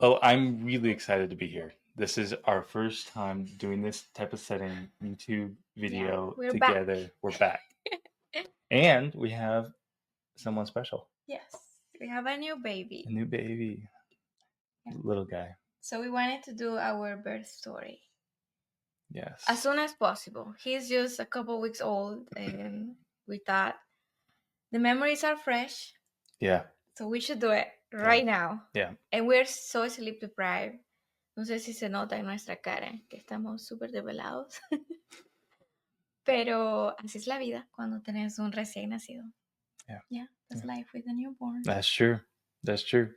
Oh, I'm really excited to be here. This is our first time doing this type of setting, YouTube video we're together. back. We're back. And we have someone special. Yes, we have a new baby. A new baby. Yeah. Little guy. So we wanted to do our birth story. Yes. As soon as possible. He's just a couple weeks old, and we thought the memories are fresh. Yeah. So we should do it right now. Yeah. And we're so sleep deprived. No sé si se nota en nuestra cara que estamos súper desvelados. Pero así es la vida cuando tenés un recién nacido. Yeah, that's life with a newborn. That's true. That's true.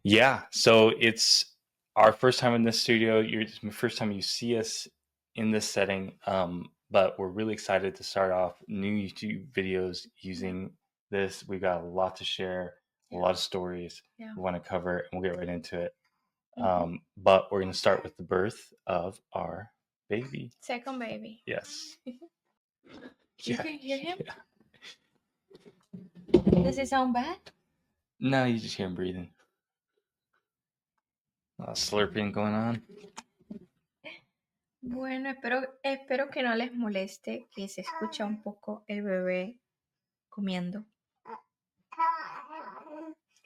Yeah. So it's our first time in this studio. It's the first time you see us in this setting. But we're really excited to start off new YouTube videos using this. We've got a lot to share, a lot of stories we want to cover, and we'll get right into it. But we're going to start with the birth of our baby. Second baby. Yes. You can hear him? Does it sound bad? No, you just hear him breathing. A lot of slurping going on. Bueno, espero que no les moleste que se escucha un poco el bebé comiendo.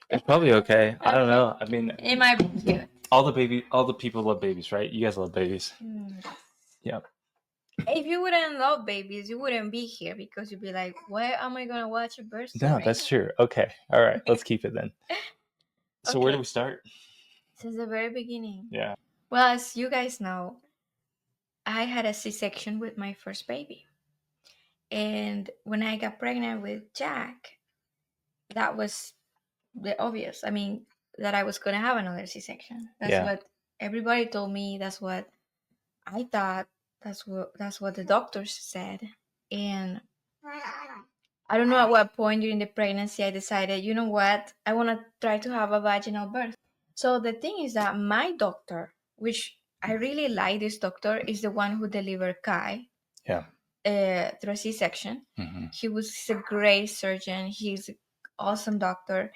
It's probably okay. I don't know. I mean, it might be cute. All the people love babies, right? You guys love babies. Yep. If you wouldn't love babies, you wouldn't be here because you'd be like, why am I going to watch a birth story? No, that's true. Okay. All right. Let's keep it then. So where do we start? Since the very beginning. Yeah. Well, as you guys know, I had a C-section with my first baby. And when I got pregnant with Jack, that was the obvious. I mean, that I was going to have another C-section. That's what everybody told me. That's what I thought. That's what the doctors said. And I don't know at what point during the pregnancy I decided, you know what? I want to try to have a vaginal birth. So the thing is that my doctor, which I really like this doctor, is the one who delivered Kai. Yeah. Through a C-section. He's a great surgeon. He's an awesome doctor.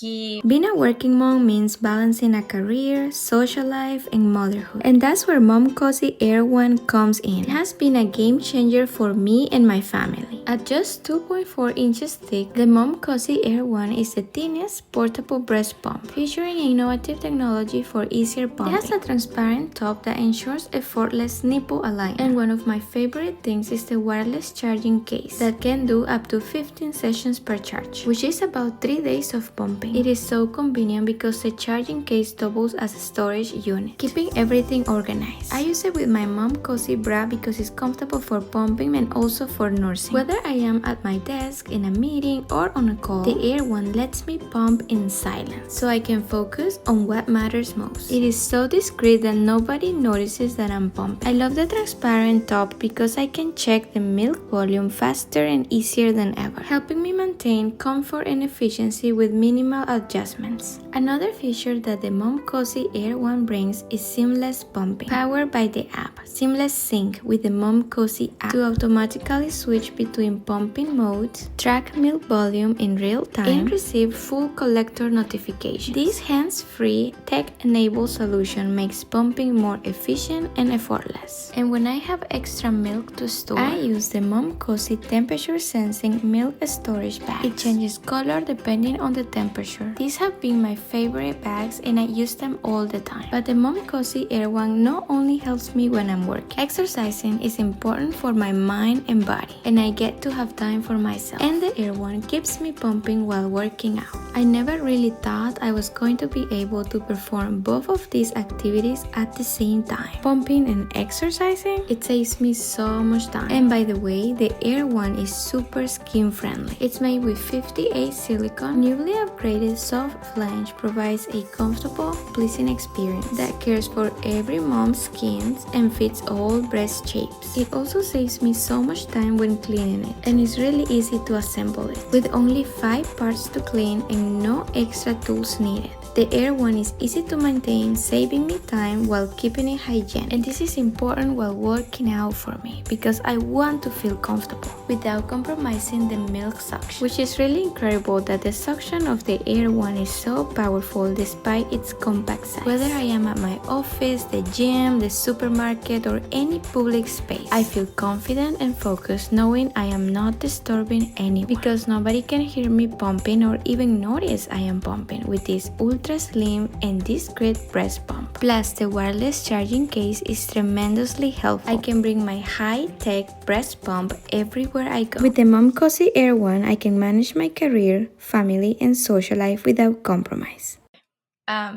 Being a working mom means balancing a career, social life, and motherhood. And that's where Momcozy Air 1 comes in. It has been a game changer for me and my family. At just 2.4 inches thick, the Momcozy Air 1 is the thinnest portable breast pump, featuring innovative technology for easier pumping. It has a transparent top that ensures effortless nipple alignment. And one of my favorite things is the wireless charging case that can do up to 15 sessions per charge, which is about 3 days of pumping. It is so convenient because the charging case doubles as a storage unit, keeping everything organized. I use it with my Momcozy bra because it's comfortable for pumping and also for nursing. Whether I am at my desk, in a meeting, or on a call, the Air 1 lets me pump in silence, so I can focus on what matters most. It is so discreet that nobody notices that I'm pumping. I love the transparent top because I can check the milk volume faster and easier than ever, helping me maintain comfort and efficiency with minimal adjustments. Another feature that the Momcozy Air 1 brings is seamless pumping, powered by the app. Seamless sync with the Momcozy app to automatically switch between pumping modes, track milk volume in real time, and receive full collector notifications. This hands-free, tech-enabled solution makes pumping more efficient and effortless. And when I have extra milk to store, I use the Momcozy temperature sensing milk storage bag. It changes color depending on the temperature. These have been my favorite bags and I use them all the time. But the Momcozy Air 1 not only helps me when I'm working. Exercising is important for my mind and body, and I get to have time for myself. And the Air 1 keeps me pumping while working out. I never really thought I was going to be able to perform both of these activities at the same time. Pumping and exercising, it saves me so much time. And by the way, the Air 1 is super skin friendly. It's made with 58 silicone, newly upgraded soft flange provides a comfortable, pleasing experience that cares for every mom's skin and fits all breast shapes. It also saves me so much time when cleaning it, and it's really easy to assemble it, with only 5 parts to clean and no extra tools needed. The air one is easy to maintain, saving me time while keeping it hygienic. And this is important while working out for me because I want to feel comfortable without compromising the milk suction, which is really incredible that the suction of the air one is so powerful despite its compact size. Whether I am at my office, the gym, the supermarket, or any public space, I feel confident and focused knowing I am not disturbing anyone because nobody can hear me pumping or even notice I am pumping with this ultra slim and discreet breast pump. Plus, the wireless charging case is tremendously helpful. I can bring my high-tech breast pump everywhere I go. With the Momcozy Air One, I can manage my career, family, and social life without compromise.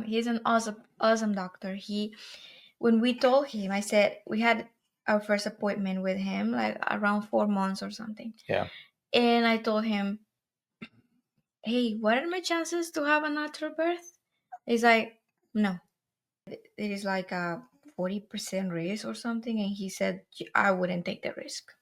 He's an awesome doctor. When we told him, I said we had our first appointment with him like around 4 months or something. Yeah. And I told him, hey, what are my chances to have a natural birth? He's like, no, it is like a 40% risk or something. And he said, I wouldn't take the risk.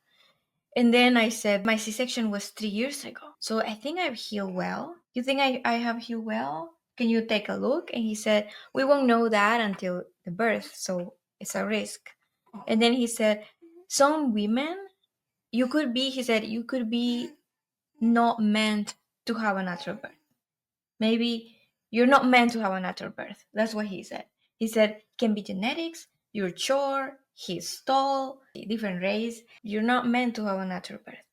And then I said, my C-section was 3 years ago. So I think I've healed well. You think I have healed well? Can you take a look? And he said, we won't know that until the birth. So it's a risk. And then he said, some women, he said, you could be not meant to have a natural birth. Maybe you're not meant to have a natural birth. That's what he said. He said, can be genetics, you're short, he's tall, different race. You're not meant to have a natural birth.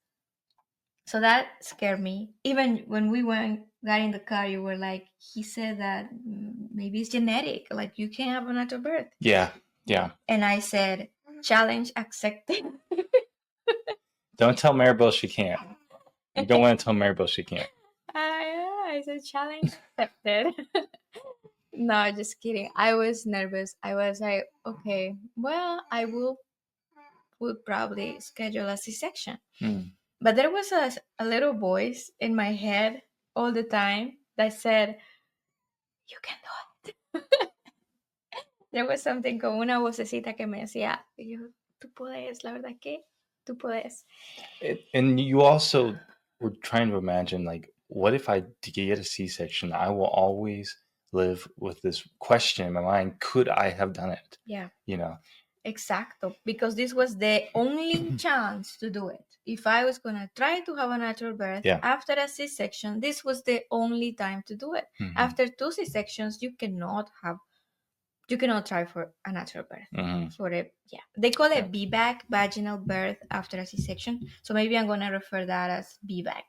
So that scared me. Even when we got in the car, you were like, he said that maybe it's genetic, like you can't have a natural birth. Yeah. And I said, challenge accepted. Don't tell Maribel she can't. You don't want to tell Maribel she can't. I said, challenge accepted. No, just kidding. I was nervous. I was like, okay, well, I would probably schedule a C-section. But there was a little voice in my head all the time that said, you can do it. There was something como una vocecita que me decía, tú puedes, la verdad que tú puedes. And you also were trying to imagine, like, what if I get a C-section? I will always live with this question in my mind, could I have done it? Yeah. You know? Exacto, because this was the only chance to do it. If I was going to try to have a natural birth after a C-section, this was the only time to do it. Mm-hmm. After 2 C-sections, you cannot try for a natural birth. Mm-hmm. They call it VBAC, vaginal birth after a C-section. So maybe I'm going to refer that as VBAC.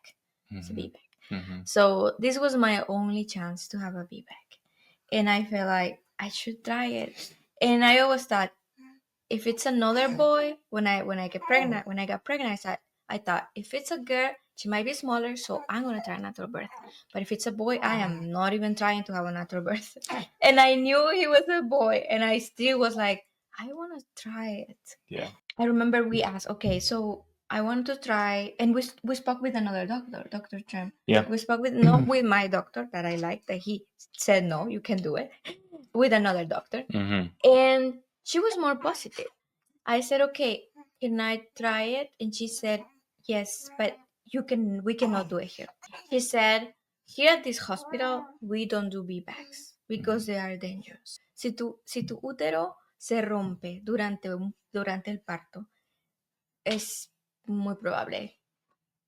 Mm-hmm. It's a VBAC. Mm-hmm. So this was my only chance to have a VBAC. And I felt like I should try it. And I always thought, if it's another boy, when I got pregnant, I thought, if it's a girl, she might be smaller, so I'm going to try a natural birth. But if it's a boy, I am not even trying to have a natural birth. And I knew he was a boy, and I still was like, I want to try it. Yeah. I remember we asked, okay, so I want to try, and we spoke with another doctor, Dr. Trim. Yeah. We spoke not with my doctor that I liked, that he said, no, you can do it, with another doctor. Mm-hmm. And she was more positive. I said, okay, can I try it? And she said, yes, but we cannot do it here. She said, here at this hospital, we don't do VBACs because they are dangerous. Si tu útero se rompe durante el parto, es muy probable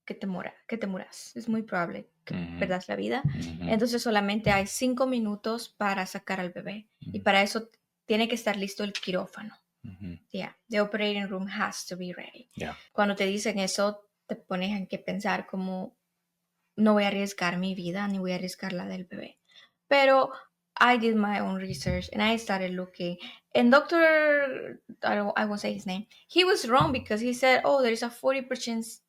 que te mueras. Es muy probable que perdas la vida. Entonces solamente hay 5 minutos para sacar al bebé. Y para eso tiene que estar listo el quirófano. The operating room has to be ready. Cuando te dicen eso, te pones en que pensar como, no voy a arriesgar mi vida, ni voy a arriesgar la del bebé. Pero I did my own research and I started looking. And Dr. I won't say his name. He was wrong because he said, oh, there is a 40%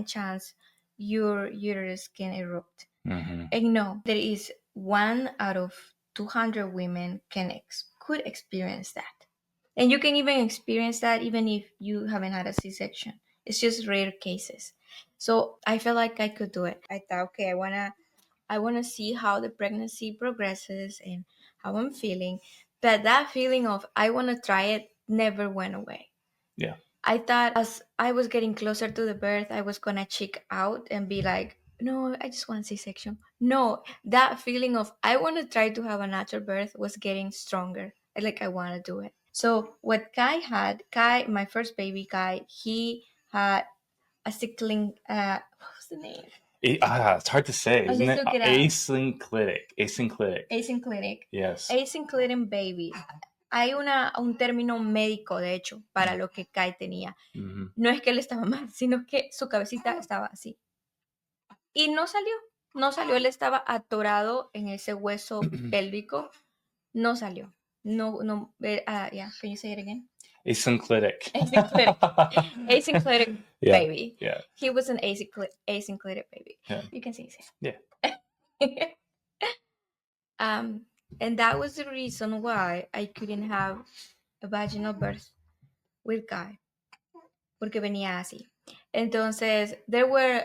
chance your uterus can erupt. Mm-hmm. And no, there is 1 out of 200 women could experience that. And you can even experience that even if you haven't had a C-section. It's just rare cases. So I felt like I could do it. I thought, okay, I wanna see how the pregnancy progresses and how I'm feeling. But that feeling of I wanna try it never went away. Yeah. I thought as I was getting closer to the birth, I was gonna check out and be like, no, I just want C-section. No, that feeling of I want to try to have a natural birth was getting stronger. Like I want to do it. So what Kai, my first baby, Kai, he had a sickling. What was the name? It's hard to say, isn't let's it? look it up. Asynclitic. Asynclitic. Yes. Asynclitic baby. Hay un término médico, de hecho, para lo que Kai tenía. No es que él estaba mal, sino que su cabecita estaba así. Y no salió, él estaba atorado en ese hueso pélvico, no salió. No, yeah, can you say it again? Asynclitic. Asynclitic Yeah, baby. yeah. He was an asynclitic baby. Yeah. You can say it. Yeah. And that was the reason why I couldn't have a vaginal birth with Guy. Porque venía así. Entonces, there were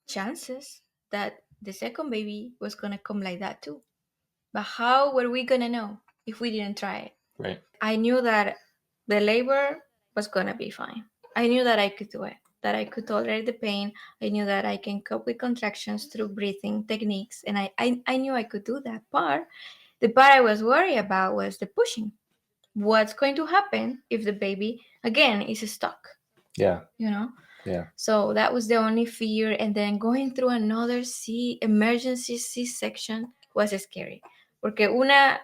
chances that the second baby was going to come like that too. But how were we going to know if we didn't try it? Right. I knew that the labor was going to be fine. I knew that I could do it, that I could tolerate the pain. I knew that I can cope with contractions through breathing techniques. And I knew I could do that part. The part I was worried about was the pushing. What's going to happen if the baby, again, is stuck? Yeah. You know? Yeah. So that was the only fear. And then going through another emergency C-section was scary. Porque una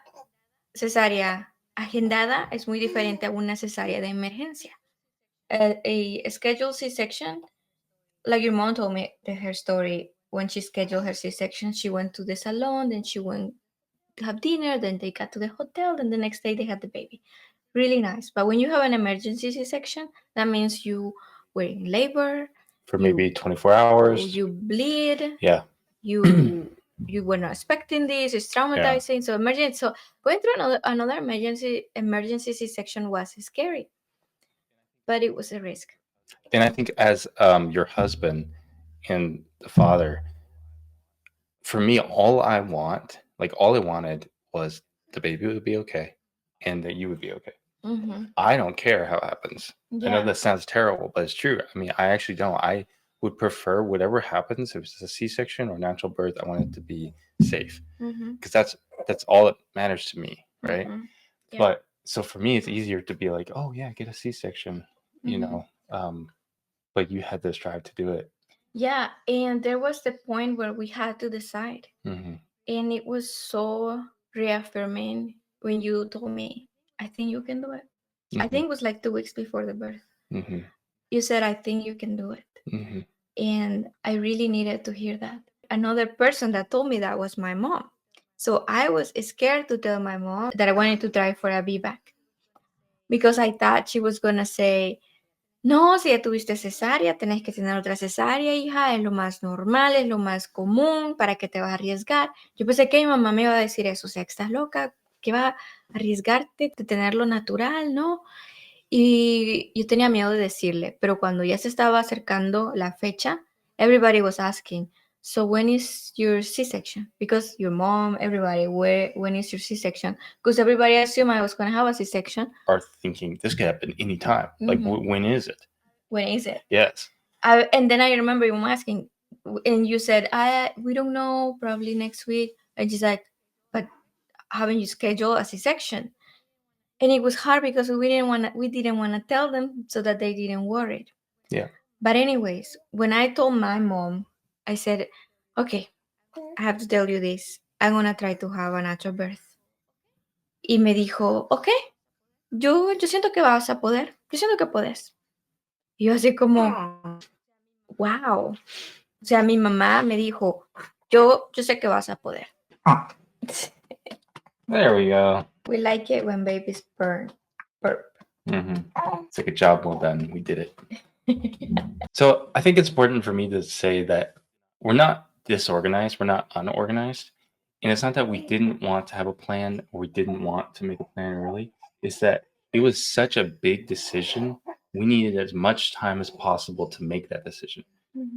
cesárea agendada es muy diferente a una cesárea de emergencia. A scheduled C-section, like your mom told me her story, when she scheduled her C-section, she went to the salon, then she went to have dinner, then they got to the hotel, then the next day they had the baby. Really nice. But when you have an emergency C-section, that means you were in labor. For maybe 24 hours. You bleed. Yeah. You were not expecting this. It's traumatizing. Yeah. So emergency. So going through another emergency C-section was scary, but it was a risk. And I think as your husband and the father, for me, all I wanted was the baby would be okay and that you would be okay. Mm-hmm. I don't care how it happens. Yeah. I know that sounds terrible, but it's true. I mean, I actually don't. I would prefer whatever happens, if it's a C-section or natural birth, I want it to be safe, because that's all that matters to me, right? Mm-hmm. Yeah. But so for me, it's easier to be like, oh yeah, get a C-section, you know. But you had to strive to do it. Yeah, and there was the point where we had to decide, and it was so reaffirming when you told me, I think you can do it. I think it was like 2 weeks before the birth. You said, I think you can do it. And I really needed to hear that. Another person that told me that was my mom. So I was scared to tell my mom that I wanted to try for a VBAC, because I thought she was going to say, no, si ya tuviste cesárea, tenés que tener otra cesárea, hija, es lo más normal, es lo más común, ¿para qué te vas a arriesgar? Yo pensé que mi mamá me iba a decir eso, o sea, que estás loca, que va a arriesgarte de tenerlo natural, ¿no? Y yo tenía miedo de decirle, pero cuando ya se estaba acercando la fecha, everybody was asking, so when is your C-section? Because your mom, everybody, when is your C-section? Because everybody assumed I was going to have a C-section. Are thinking this could happen anytime. Like, when is it? When is it? Yes. And then I remember you asking, and you said, we don't know, probably next week. And she's like, but haven't you scheduled a C-section? And it was hard because we didn't want to tell them so that they didn't worry. Yeah. But anyways, when I told my mom, I said, okay, I have to tell you this. I'm going to try to have a natural birth. Y me dijo, okay, yo siento que vas a poder. Yo siento que puedes. Y yo así como, wow. O sea, mi mamá me dijo, yo sé que vas a poder. There we go. We like it when babies burp. It's like a job well done. We did it. So I think it's important for me to say that we're not disorganized. We're not unorganized. And it's not that we didn't want to have a plan or we didn't want to make a plan early. It's that it was such a big decision. We needed as much time as possible to make that decision.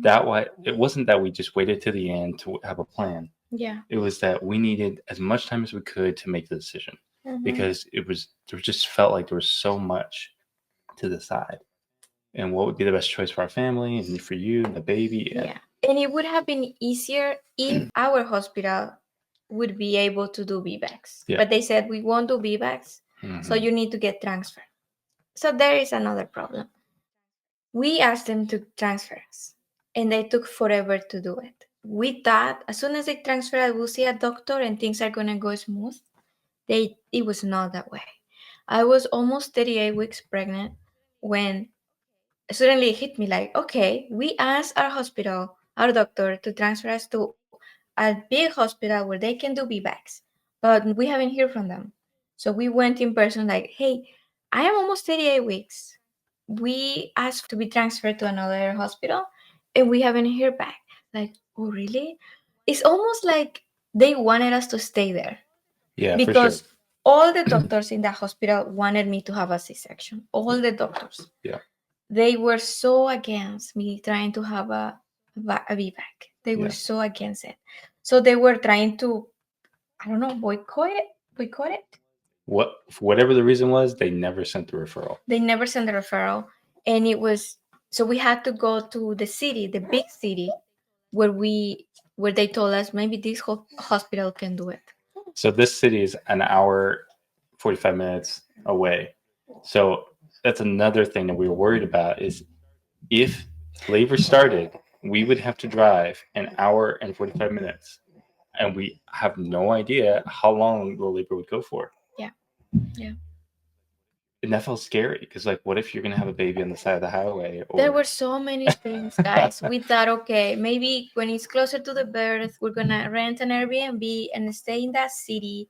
That way, it wasn't that we just waited to the end to have a plan. Yeah. It was that we needed as much time as we could to make the decision, because there just felt like there was so much to decide, and what would be the best choice for our family and for you and the baby. Yeah. And it would have been easier if our hospital would be able to do VBACs. Yeah. But they said, we won't do VBACs, so you need to get transferred. So there is another problem. We asked them to transfer us, and they took forever to do it. We thought as soon as they transfer us, we'll see a doctor and things are going to go smooth. It was not that way. I was almost 38 weeks pregnant when suddenly it hit me like, okay, we asked our hospital, our doctor, to transfer us to a big hospital where they can do VBACs, but we haven't heard from them. So we went in person like, hey, I am almost 38 weeks. We asked to be transferred to another hospital and we haven't heard back. Like, oh, really? It's almost like they wanted us to stay there. Yeah, because for sure. all the doctors in that hospital wanted me to have a C-section. All the doctors. Yeah. They were so against me trying to have a VBAC. They were so against it. So they were trying to, I don't know, boycott it. Whatever the reason was, they never sent the referral. They never sent the referral. And it was, so we had to go to the city, the big city, where they told us maybe this hospital can do it. So this city is an hour, 45 minutes away. So that's another thing that we were worried about is if labor started, we would have to drive an hour and 45 minutes. And we have no idea how long the labor would go for. Yeah. Yeah. And that felt scary because, like, what if you're going to have a baby on the side of the highway? There were so many things, guys. We thought, okay, maybe when it's closer to the birth, we're going to rent an Airbnb and stay in that city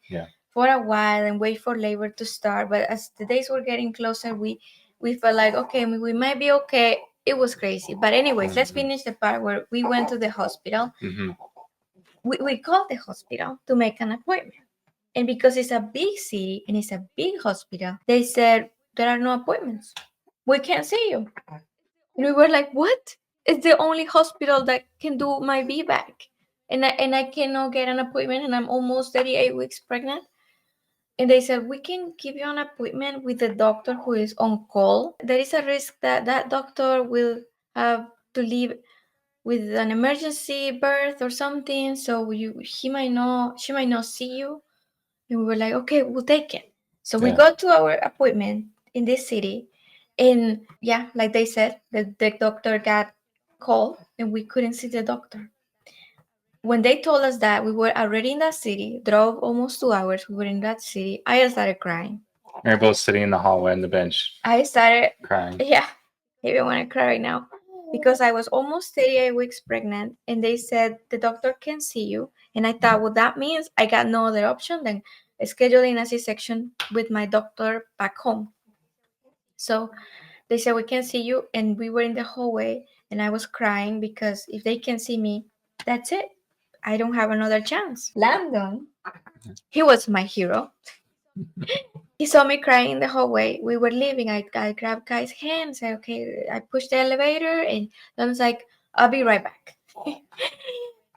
for a while and wait for labor to start. But as the days were getting closer, we felt like, okay, we might be okay. It was crazy. But anyways, let's finish the part where we went to the hospital. We called the hospital to make an appointment. And because it's a big city and it's a big hospital, they said, there are no appointments. We can't see you. And we were like, what? It's the only hospital that can do my VBAC. And I cannot get an appointment and I'm almost 38 weeks pregnant. And they said, we can give you an appointment with the doctor who is on call. There is a risk that that doctor will have to leave with an emergency birth or something. So she might not see you. And we were like, okay, we'll take it. So we got to our appointment in this city. And yeah, like they said, the doctor got called and we couldn't see the doctor. When they told us that we were already in that city, drove almost 2 hours, we were in that city, I started crying. We were both sitting in the hallway on the bench. I started crying. Yeah, I even want to cry right now. Because I was almost 38 weeks pregnant and they said the doctor can see you. And I thought, well, that means I got no other option than scheduling a C-section with my doctor back home. So they said, we can see you. And we were in the hallway and I was crying because if they can see me, that's it. I don't have another chance. Landon, he was my hero. He saw me crying in the hallway. We were leaving. I grabbed Kai's hand and said, okay, I pushed the elevator and Landon's like, I'll be right back.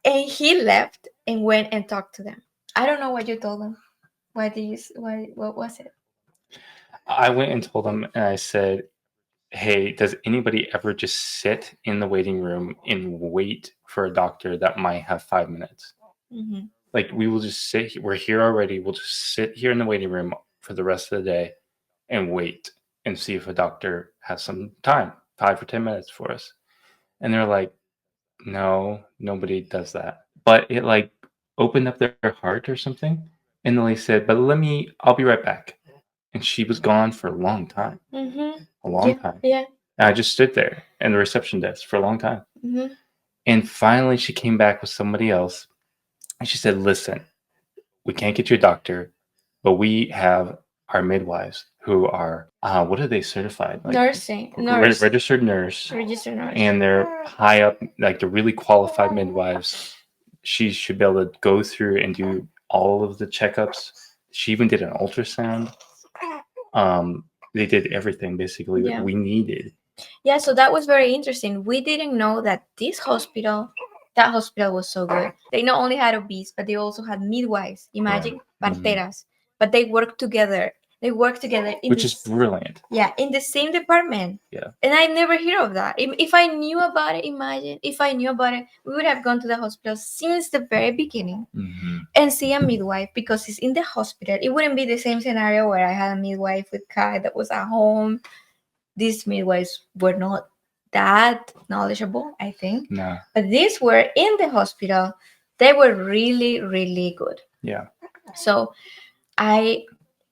And he left and went and talked to them. I don't know what you told them. What was it? I went and told them and I said, hey, does anybody ever just sit in the waiting room and wait for a doctor that might have 5 minutes? Mm-hmm. Like, we will just sit. We're here already. We'll just sit here in the waiting room for the rest of the day and wait and see if a doctor has some time, 5 or 10 minutes for us. And they're like, no, nobody does that. But it like opened up their heart or something. And then they said, but I'll be right back. And she was gone for a long time. Mm-hmm. A long time. Yeah. And I just stood there in the reception desk for a long time. Mm-hmm. And finally she came back with somebody else. And she said, listen, we can't get you a doctor, but we have our midwives who are, what are they certified? Like, registered nurse. And they're high up, like they're really qualified midwives. She should be able to go through and do all of the checkups. She even did an ultrasound. They did everything basically that we needed. Yeah, so that was very interesting. We didn't know that that hospital was so good. They not only had OBs, but they also had midwives. Imagine, parteras. But they worked together They work together which is brilliant. Yeah, in the same department. Yeah. And I never hear of that. If I knew about it, imagine if I knew about it, we would have gone to the hospital since the very beginning and see a midwife because it's in the hospital. It wouldn't be the same scenario where I had a midwife with Kai that was at home. These midwives were not that knowledgeable, I think. No. But these were in the hospital. They were really, really good. Yeah. So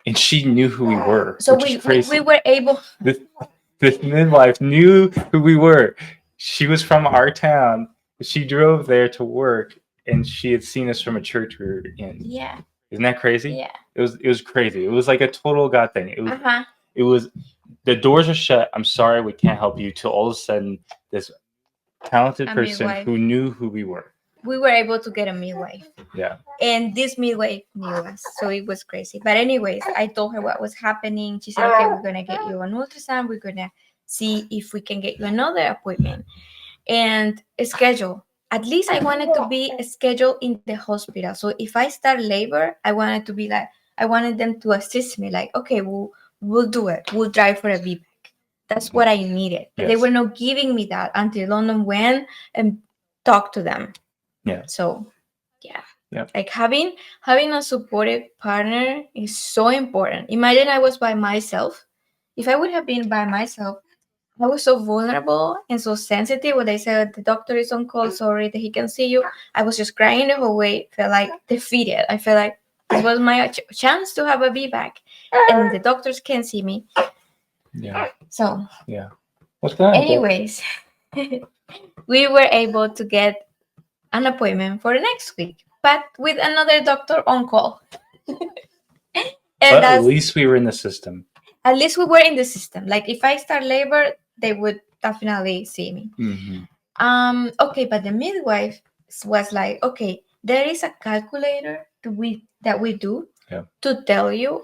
and she knew who we were. So we were able. This midwife knew who we were. She was from our town. She drove there to work, and she had seen us from a church we were in. Yeah. Isn't that crazy? Yeah. It was crazy. It was like a total God thing. It was the doors are shut. I'm sorry, we can't help you. Till all of a sudden, this talented person midwife who knew who we were. We were able to get a midwife. Yeah. And this midwife knew us, so it was crazy. But anyways, I told her what was happening. She said, okay, we're going to get you an ultrasound. We're going to see if we can get you another appointment. And a schedule. At least I wanted to be scheduled in the hospital. So if I start labor, I wanted to be like, I wanted them to assist me. Like, okay, we'll do it. We'll drive for a VBAC. That's what I needed. Yes. They were not giving me that until London went and talked to them. Yeah. So, yeah. Like having a supportive partner is so important. Imagine I was by myself. If I would have been by myself, I was so vulnerable and so sensitive when they said the doctor is on call, sorry that he can see you. I was just crying the whole way, felt like defeated. I felt like this was my chance to have a VBAC and the doctors can't see me. Yeah. So, yeah. What's that? Anyways, we were able to get an appointment for the next week, but with another doctor on call. But at least we were in the system. At least we were in the system. Like if I start labor, they would definitely see me. Mm-hmm. Okay, but the midwife was like, okay, there is a calculator that we do to tell you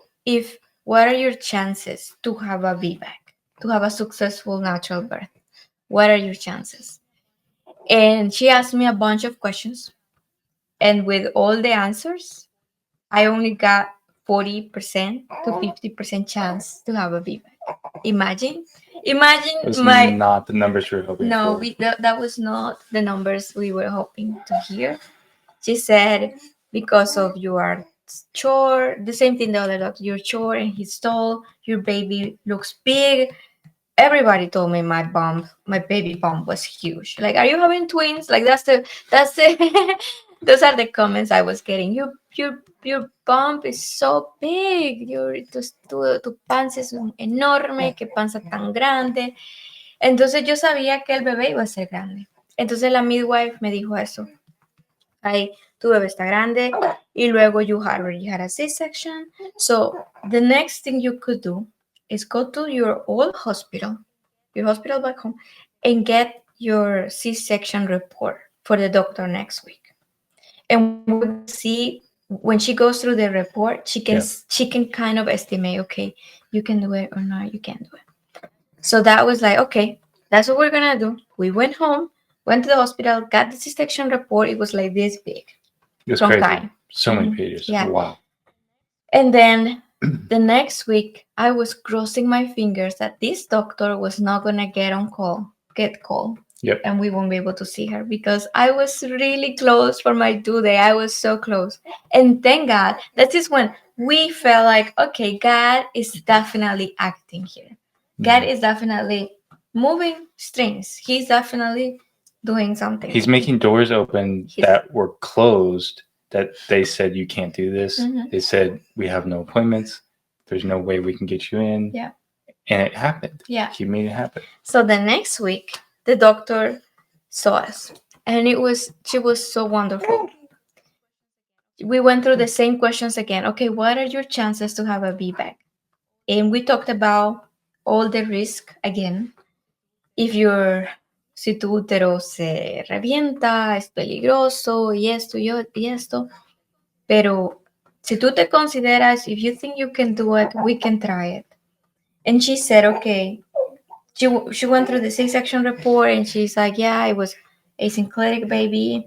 what are your chances to have a VBAC, to have a successful natural birth. What are your chances? And she asked me a bunch of questions. And with all the answers, I only got 40% to 50% chance to have a VBAC. Imagine That's not the numbers we were hoping for. No, that was not the numbers we were hoping to hear. She said, because of your chore, the same thing the other doctor, your chore and his tall, your baby looks big. Everybody told me my baby bump was huge. Like, are you having twins? Like that's the those are the comments I was getting. Your bump is so big. Tu panza es enorme. Qué panza tan grande. Entonces yo sabía que el bebé iba a ser grande. Entonces la midwife me dijo eso. Ay, tu bebé está grande. Y luego you already had a C-section. So the next thing you could do is go to your old hospital, your hospital back home, and get your C-section report for the doctor next week. And we will see when she goes through the report, she can kind of estimate, okay, you can do it or not, you can't do it. So that was like, okay, that's what we're gonna do. We went home, went to the hospital, got the C-section report. It was like this big. It was crazy. Kai. So many pages. Yeah. Wow. And then the next week, I was crossing my fingers that this doctor was not gonna get call. Yep. And we won't be able to see her because I was really close for my due day. I was so close. And thank God, that is when we felt like, okay, God is definitely acting here. God is definitely moving strings. He's definitely doing something. He's making doors open that were closed, that they said, you can't do this. Mm-hmm. They said, we have no appointments. There's no way we can get you in. Yeah. And it happened. Yeah. He made it happen. So the next week, the doctor saw us. And she was so wonderful. We went through the same questions again. Okay, what are your chances to have a VBAC? And we talked about all the risk again. Si tu útero se revienta, es peligroso, y esto, y esto. Pero si tú te consideras, if you think you can do it, we can try it. And she said, okay. She went through the C-section report and she's like, yeah, it was asynclitic baby.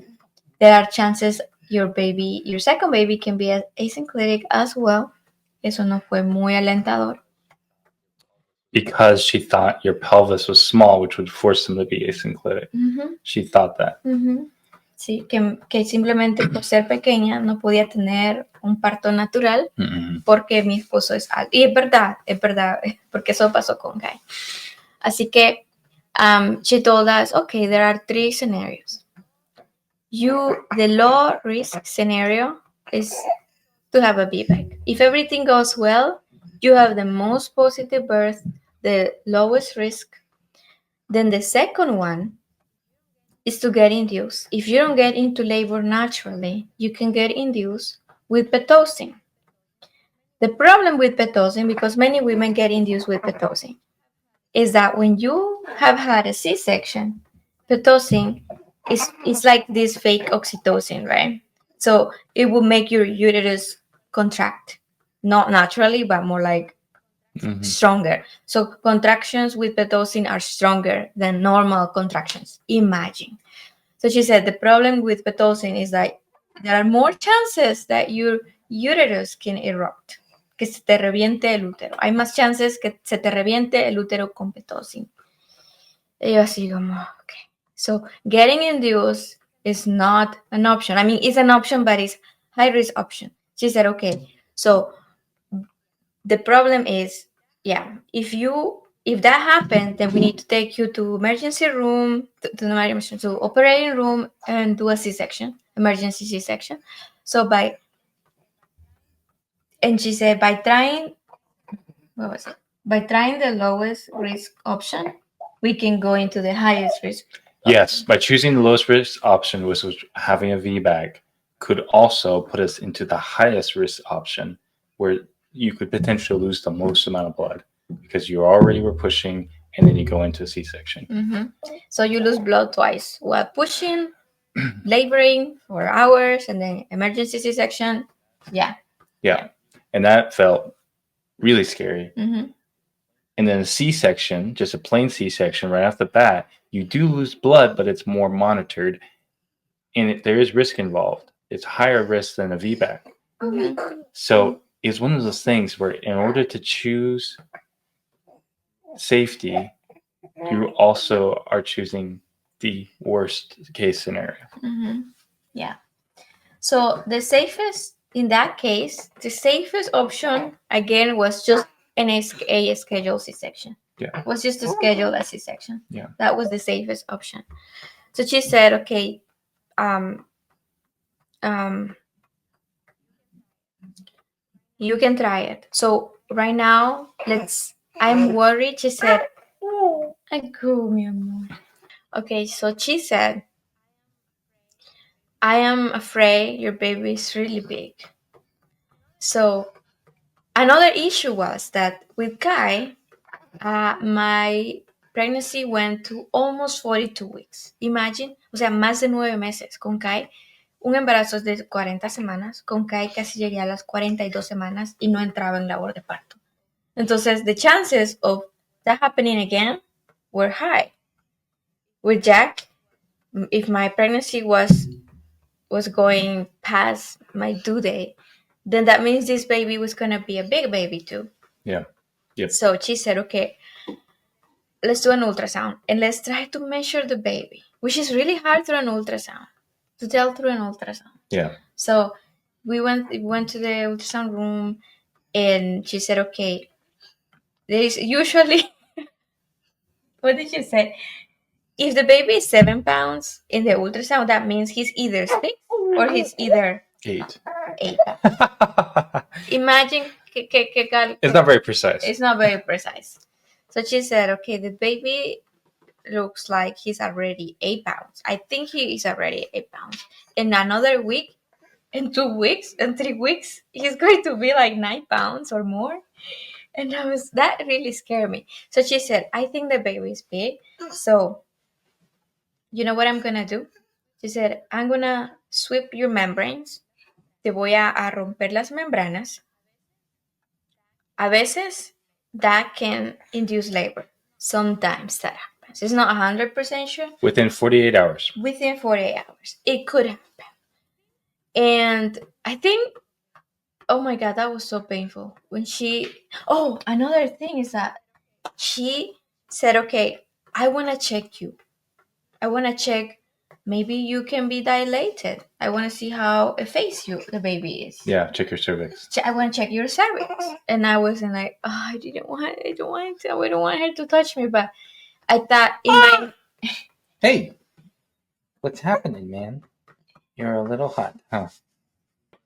There are chances your second baby can be asynclitic as well. eso no fue muy alentador. Because she thought your pelvis was small, which would force them to be asynclitic. She thought that. Sí, que simplemente por ser pequeña no podía tener un parto natural porque mi esposo es alto. Y es verdad, porque eso pasó con Guy. Así que she told us, okay, there are 3 scenarios. The low risk scenario is to have a VBAC. If everything goes well, you have the most positive birth, the lowest risk. Then the second one is to get induced. If you don't get into labor naturally, you can get induced with Pitocin. The problem with Pitocin, because many women get induced with Pitocin, is that when you have had a C-section, Pitocin is like this fake oxytocin, right? So it will make your uterus contract, not naturally, but more like stronger. So contractions with Pitocin are stronger than normal contractions. Imagine. So she said the problem with Pitocin is that there are more chances that your uterus can erupt, que se te reviente el útero. Hay más chances que se te reviente el útero con Pitocin. Y yo así como, okay. So getting induced is not an option. I mean, it's an option, but it's high-risk option. She said, okay, so the problem is, yeah, if that happens, then we need to take you to emergency room, to operating room, and do a C-section, emergency C-section. So she said, by trying the lowest risk option, we can go into the highest risk. Yes, by choosing the lowest risk option, which was having a VBAC, could also put us into the highest risk option, where you could potentially lose the most amount of blood because you already were pushing, and then you go into a C-section. So you lose blood twice while pushing, laboring for hours, and then emergency C-section. Yeah. And that felt really scary. And then a C-section, just a plain C-section right off the bat, you do lose blood, but it's more monitored, and there is risk involved. It's higher risk than a VBAC. So it's one of those things where in order to choose safety, you also are choosing the worst case scenario. Yeah. So the safest, in that case, the safest option, again, was just a scheduled C-section. Yeah. Was just to schedule a C-section. Yeah. That was the safest option. So she said, okay, you can try it. So right now, I'm worried. She said, okay, so she said, I am afraid your baby is really big. So another issue was that with Kai, my pregnancy went to almost 42 weeks. Imagine, o sea, más de 9 meses con Kai. Un embarazo de 40 semanas. Con Kai casi llegué a las 42 semanas y no entraba en labor de parto. Entonces, the chances of that happening again were high. With Jack, if my pregnancy was going past my due date, then that means this baby was going to be a big baby too. Yeah. Yep. So she said, okay, let's do an ultrasound and let's try to measure the baby, which is really hard through an ultrasound, to tell through an ultrasound. Yeah. So we went to the ultrasound room and she said, okay, there is usually, what did she say? If the baby is 7 pounds in the ultrasound, that means he's either 6 or he's either 8. Imagine. It's not very precise. It's not very precise. So she said, okay, the baby looks like he's already 8 pounds. I think he is already 8 pounds. In another week, in 2 weeks, in 3 weeks, he's going to be like 9 pounds or more. And that really scared me. So she said, I think the baby is big. So you know what I'm going to do? She said, I'm going to sweep your membranes. Te voy a romper las membranas. A veces, that can induce labor. Sometimes that happens. It's not 100% sure. Within 48 hours. Within 48 hours. It could happen. And I think, Oh my God, that was so painful. When oh, another thing is that she said, okay, I want to check you. I want to check, maybe you can be dilated. I want to see how effaced the baby is. Yeah, check your cervix. I want to check your cervix. And I wasn't like, oh, I didn't want her to touch me. But I thought in my... Hey, what's happening, man? You're a little hot, huh?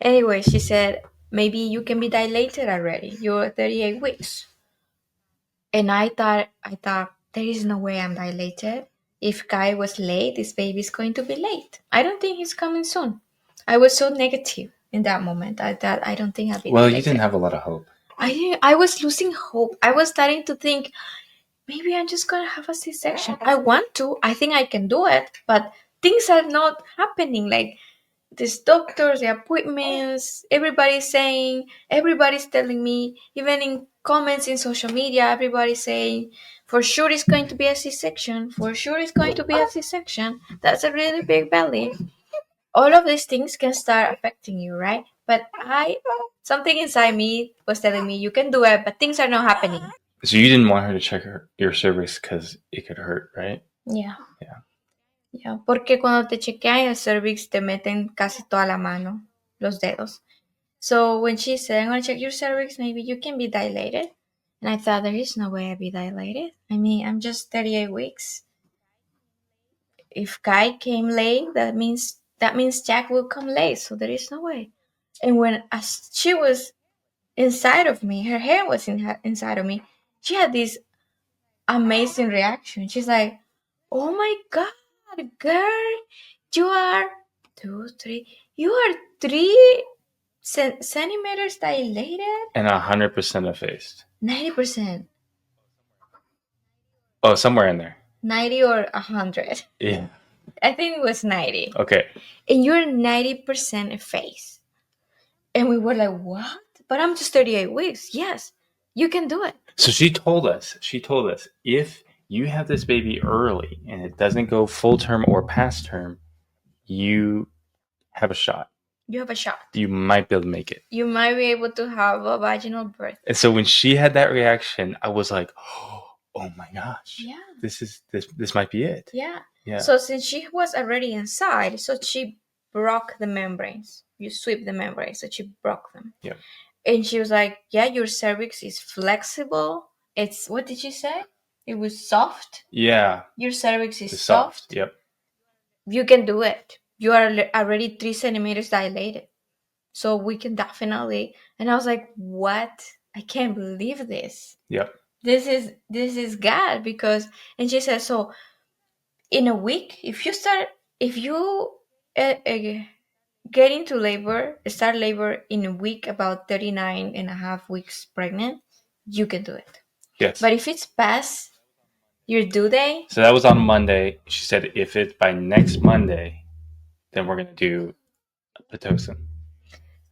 Anyway, she said, maybe you can be dilated already. You're 38 weeks. And I thought, there is no way I'm dilated. If Guy was late, this baby's going to be late. I don't think he's coming soon. I was so negative in that moment. I thought, I don't think I'll be dilated. You didn't have a lot of hope. I was losing hope. I was starting to think, maybe I'm just going to have a C-section. I want to. I think I can do it. But things are not happening. Like, these doctors, the appointments, everybody's telling me, even in comments in social media, everybody's saying, for sure it's going to be a C-section. For sure it's going to be a C-section. That's a really big belly. All of these things can start affecting you, right? But something inside me was telling me, you can do it, but things are not happening. So you didn't want her to check your cervix because it could hurt, right? Yeah. Yeah. Yeah, porque cuando te chequean el cervix te meten casi toda la mano, los dedos. So when she said, I'm going to check your cervix, maybe you can be dilated. And I thought, there is no way I'd be dilated. I mean, I'm just 38 weeks. If Kai came late, that means Jack will come late. So there is no way. And when she was inside of me, her hair was inside of me, she had this amazing reaction. She's like, oh my God, girl, you are 3 centimeters dilated and 100% effaced. 90%. Oh, somewhere in there. 90 or 100. Yeah. I think it was 90. Okay. And you're 90% effaced. And we were like, what? But I'm just 38 weeks. Yes, you can do it. So she told us, if you have this baby early and it doesn't go full term or past term, you have a shot. You have a shot. You might be able to make it. You might be able to have a vaginal birth. And so when she had that reaction, I was like, oh my gosh. Yeah. This might be it. Yeah. Yeah. So since she was already inside, so she broke the membranes. You sweep the membranes, so she broke them. Yeah. And she was like, yeah, your cervix is flexible. It's, what did she say? It was soft. Yeah. Your cervix is soft. Yep. You can do it. You are already 3 centimeters dilated. So we can definitely. And I was like, what? I can't believe this. Yep. This is God, because, and she said, so in a week, if you get into labor, start labor in a week, about 39 and a half weeks pregnant, you can do it. Yes. But if it's past your due date. So that was on Monday. She said, if it's by next Monday, then we're going to do Pitocin.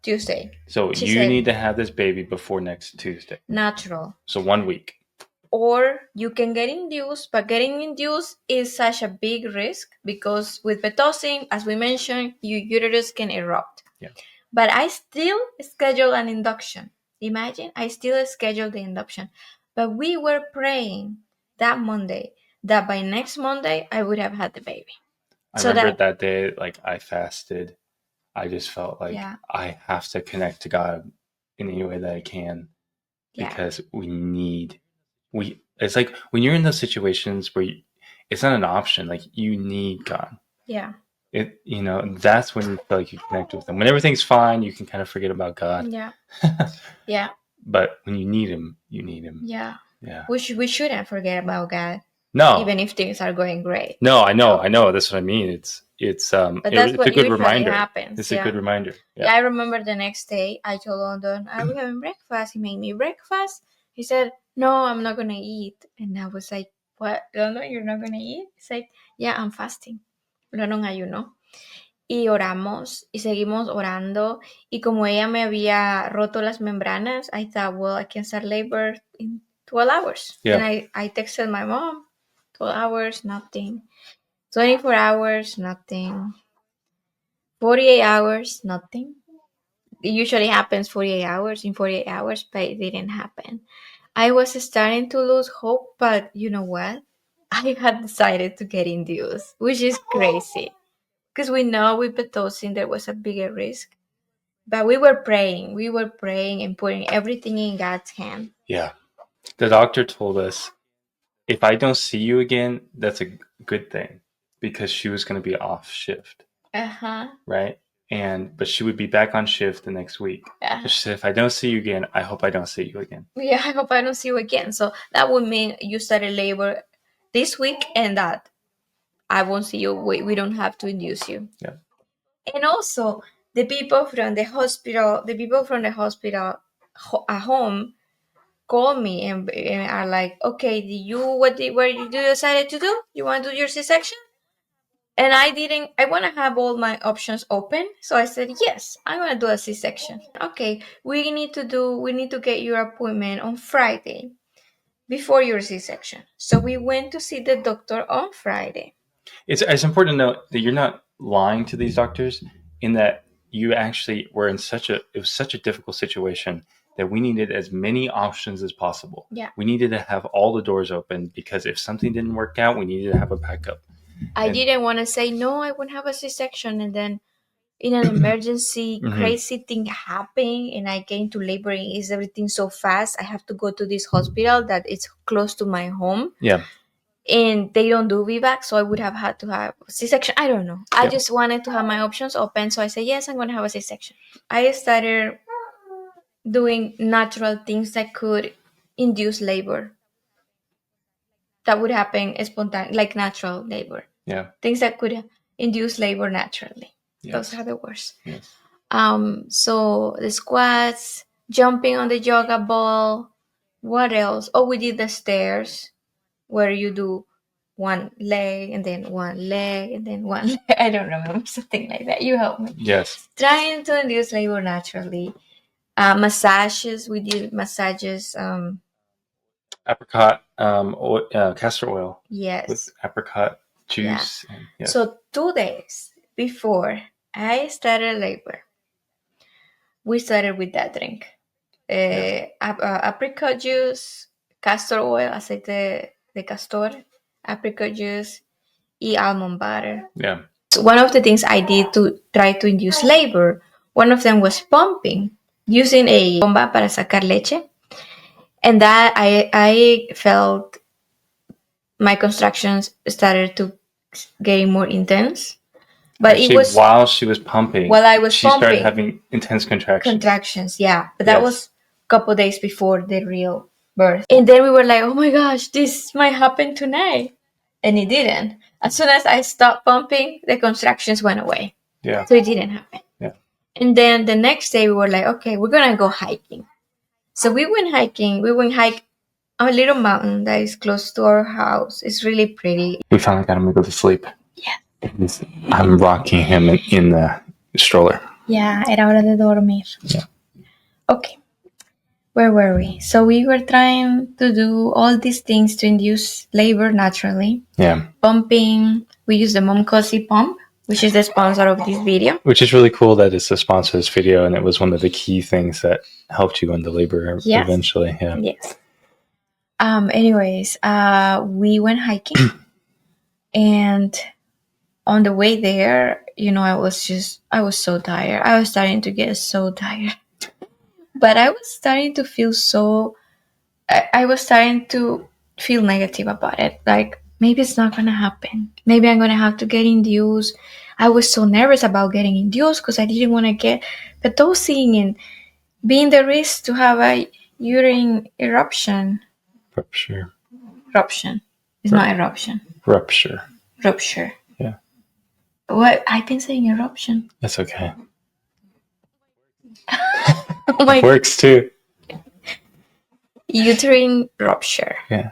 Tuesday. So you need to have this baby before next Tuesday. Natural. So 1 week. Or you can get induced, but getting induced is such a big risk because with Pitocin, as we mentioned, your uterus can erupt. Yeah. But I still schedule an induction. Imagine, I still schedule the induction. But we were praying that Monday that by next Monday, I would have had the baby. I remember that day, like I fasted. I just felt like I have to connect to God in any way that I can because it's like when you're in those situations where it's not an option, like you need God. Yeah. That's when you feel like you connect with him. When everything's fine, you can kind of forget about God. Yeah. Yeah. But when you need him, you need him. Yeah. Yeah. We shouldn't forget about God. No. Even if things are going great. No, I know. That's what I mean. It's but that's it's a good reminder. Happens. It's a good reminder. Yeah, I remember the next day I told London, are we having breakfast? He made me breakfast. He said, no, I'm not gonna eat. And I was like, what, London, you're not gonna eat? He's like, yeah, I'm fasting. London ayunó. Y oramos y seguimos orando. Y como ella me había roto las membranas, I thought, well, I can start labor in 12 hours. Yeah. And I texted my mom, 12 hours, nothing. 24 hours, nothing. 48 hours, nothing. It usually happens 48 hours, in 48 hours, but it didn't happen. I was starting to lose hope, but you know what? I had decided to get induced, which is crazy. Because we know with Pitocin there was a bigger risk. But we were praying. We were praying and putting everything in God's hand. Yeah. The doctor told us, if I don't see you again, that's a good thing, because she was going to be off shift. Right? But she would be back on shift the next week. So she said, if I don't see you again, I hope I don't see you again. Yeah, I hope I don't see you again. So that would mean you started labor this week and that I won't see you. We don't have to induce you. Yeah. And also, the people from the hospital at home call me and are like, okay, what did you decided to do? You want to do your C-section? And I want to have all my options open. So I said, yes, I'm going to do a C-section. Okay, we need to get your appointment on Friday before your C-section. So we went to see the doctor on Friday. It's important to note that you're not lying to these doctors, in that you actually were in it was such a difficult situation that we needed as many options as possible. Yeah. We needed to have all the doors open, because if something didn't work out, we needed to have a backup. I didn't want to say, no, I won't have a C-section, and then in an emergency, crazy thing happened, and I came to labor, and is everything so fast? I have to go to this hospital that is close to my home. Yeah. And they don't do VBAC, so I would have had to have a C-section. I don't know. I just wanted to have my options open, so I said, yes, I'm going to have a C-section. I started doing natural things that could induce labor. That would happen spontaneously, like natural labor. Yeah. Things that could induce labor naturally. Yes. Those are the words. Yes. So the squats, jumping on the yoga ball. What else? Oh, we did the stairs, where you do one leg and then one leg and then one leg. I don't remember, something like that. You help me. Yes. Trying to induce labor naturally. Massages. We did massages. Apricot castor oil. Yes. With apricot juice. Yeah. And, yes. So 2 days before I started labor, we started with that drink. Apricot juice, castor oil, aceite de castor, apricot juice, y almond butter. Yeah. So one of the things I did to try to induce labor, one of them was pumping, using a bomba para sacar leche. And that I felt my contractions started to getting more intense. But actually, it was while she was pumping. While I was she pumping, started having intense contractions. Yeah. But that was a couple days before the real birth. And then we were like, oh my gosh, this might happen tonight. And it didn't. As soon as I stopped pumping, the contractions went away. Yeah. So it didn't happen. Yeah. And then the next day we were like, okay, we're going to go hiking. So we went hiking. We went hike a little mountain that is close to our house. It's really pretty. We finally got him to go to sleep. Yeah. I'm rocking him in the stroller. Yeah, era hora de dormir. Yeah. Okay. Where were we? So we were trying to do all these things to induce labor naturally. Yeah. Pumping. We use the Momcozy pump, which is the sponsor of this video. Which is really cool that it's the sponsor of this video, and it was one of the key things that helped you into labor eventually. Yeah. Yes. Anyways, we went hiking, and on the way there, I was so tired. I was starting to get so tired. But I was starting to feel I was starting to feel negative about it. Like, maybe it's not going to happen. Maybe I'm going to have to get induced. I was so nervous about getting induced because I didn't want to get Pitocin and being the risk to have a uterine eruption. Rupture. It's not eruption. Rupture. Yeah. What? I've been saying eruption. That's okay. It works too. Uterine rupture. Yeah.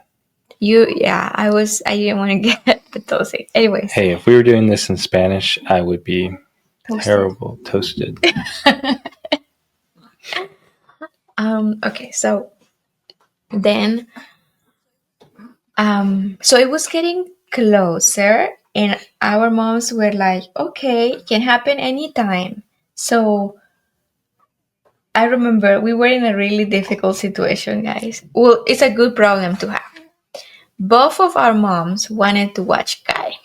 I didn't want to get Pitocin. Anyways. Hey, if we were doing this in Spanish, I would be terrible. Toasted. Okay, so then so it was getting closer, and our moms were like, okay, it can happen anytime. So I remember we were in a really difficult situation, guys. Well, it's a good problem to have. Both of our moms wanted to watch Kai.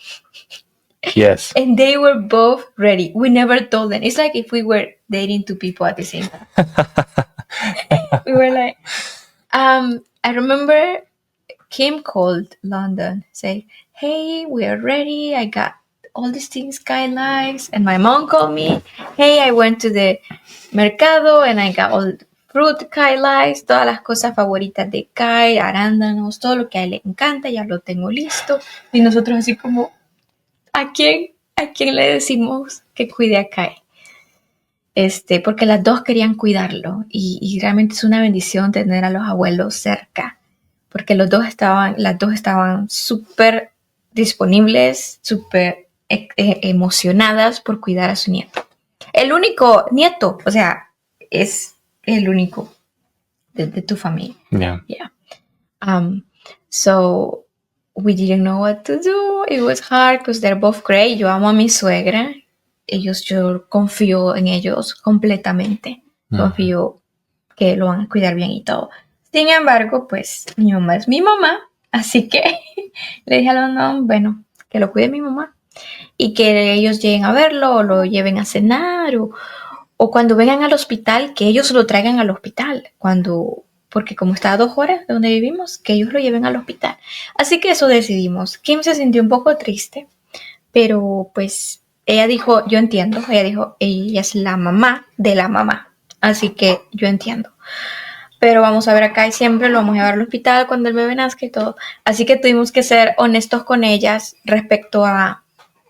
Yes. And they were both ready. We never told them. It's like if we were dating two people at the same time. We were like, I remember Kim called London, say, hey, we are ready. I got all these things Kai likes. And my mom called me, hey, I went to the mercado and I got all fruit Kai likes, todas las cosas favoritas de Kai, arándanos, todo lo que a él le encanta, ya lo tengo listo. Y nosotros así como, ¿a quién le decimos que cuide a Kai? Porque las dos querían cuidarlo y realmente es una bendición tener a los abuelos cerca, porque las dos estaban súper disponibles, súper emocionadas por cuidar a su nieto. El único nieto, o sea, es el único de tu familia. Yeah. So we didn't know what to do. It was hard because they're both great. Yo amo a mi suegra. Yo confío en ellos completamente. Confío que lo van a cuidar bien y todo. Sin embargo, pues mi mamá es mi mamá. Así que le dije a los no, bueno, que lo cuide mi mamá. Y que ellos lleguen a verlo o lo lleven a cenar o cuando vengan al hospital, que ellos lo traigan al hospital. Porque como está a 2 horas de donde vivimos, que ellos lo lleven al hospital. Así que eso decidimos. Kim se sintió un poco triste, pero pues ella dijo, yo entiendo. Ella dijo, ella es la mamá de la mamá. Así que yo entiendo. Pero vamos a ver acá y siempre lo vamos a llevar al hospital cuando el bebé nazca y todo. Así que tuvimos que ser honestos con ellas respecto a...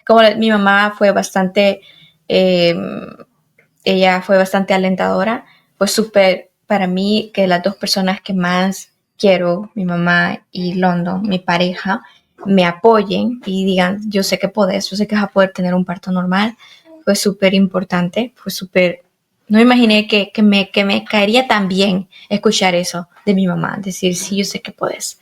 Como mi mamá fue bastante... ella fue bastante alentadora. Fue súper para mí que las dos personas que más quiero, mi mamá y London, mi pareja, me apoyen y digan, yo sé que podés, yo sé que vas a poder tener un parto normal. Fue súper importante, fue súper... No imaginé que me caería tan bien escuchar eso de mi mamá, decir, sí, yo sé que podés.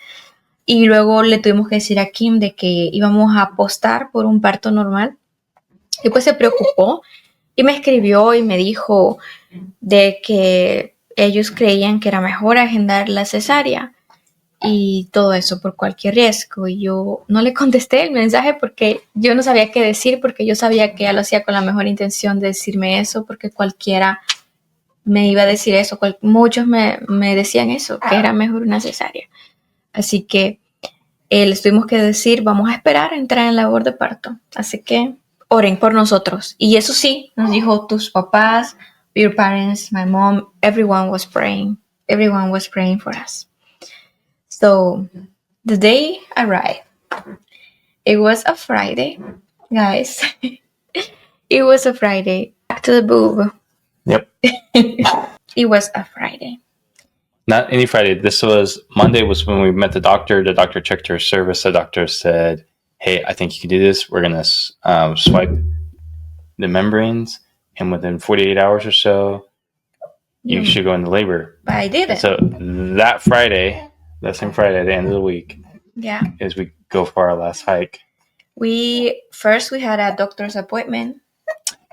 Y luego le tuvimos que decir a Kim de que íbamos a apostar por un parto normal. Y pues se preocupó y me escribió y me dijo de que ellos creían que era mejor agendar la cesárea y todo eso por cualquier riesgo. Y yo no le contesté el mensaje porque yo no sabía qué decir, porque yo sabía que ella lo hacía con la mejor intención de decirme eso, porque cualquiera me iba a decir eso. Muchos me decían eso, que era mejor una cesárea. Así que les tuvimos que decir, vamos a esperar a entrar en labor de parto. Así que oren por nosotros. Y eso sí, nos dijo tus papás, your parents, my mom, everyone was praying. Everyone was praying for us. So the day arrived. It was a Friday, guys. It was a Friday. Back to the boob. Yep. It was a Friday. Not any Friday. This was Monday was when we met the doctor. The doctor checked her cervix. The doctor said, hey, I think you can do this. We're going to swipe the membranes. And within 48 hours or so, you should go into labor. But I did it. So that Friday, that same Friday, at the end of the week, is we go for our last hike. We had a doctor's appointment.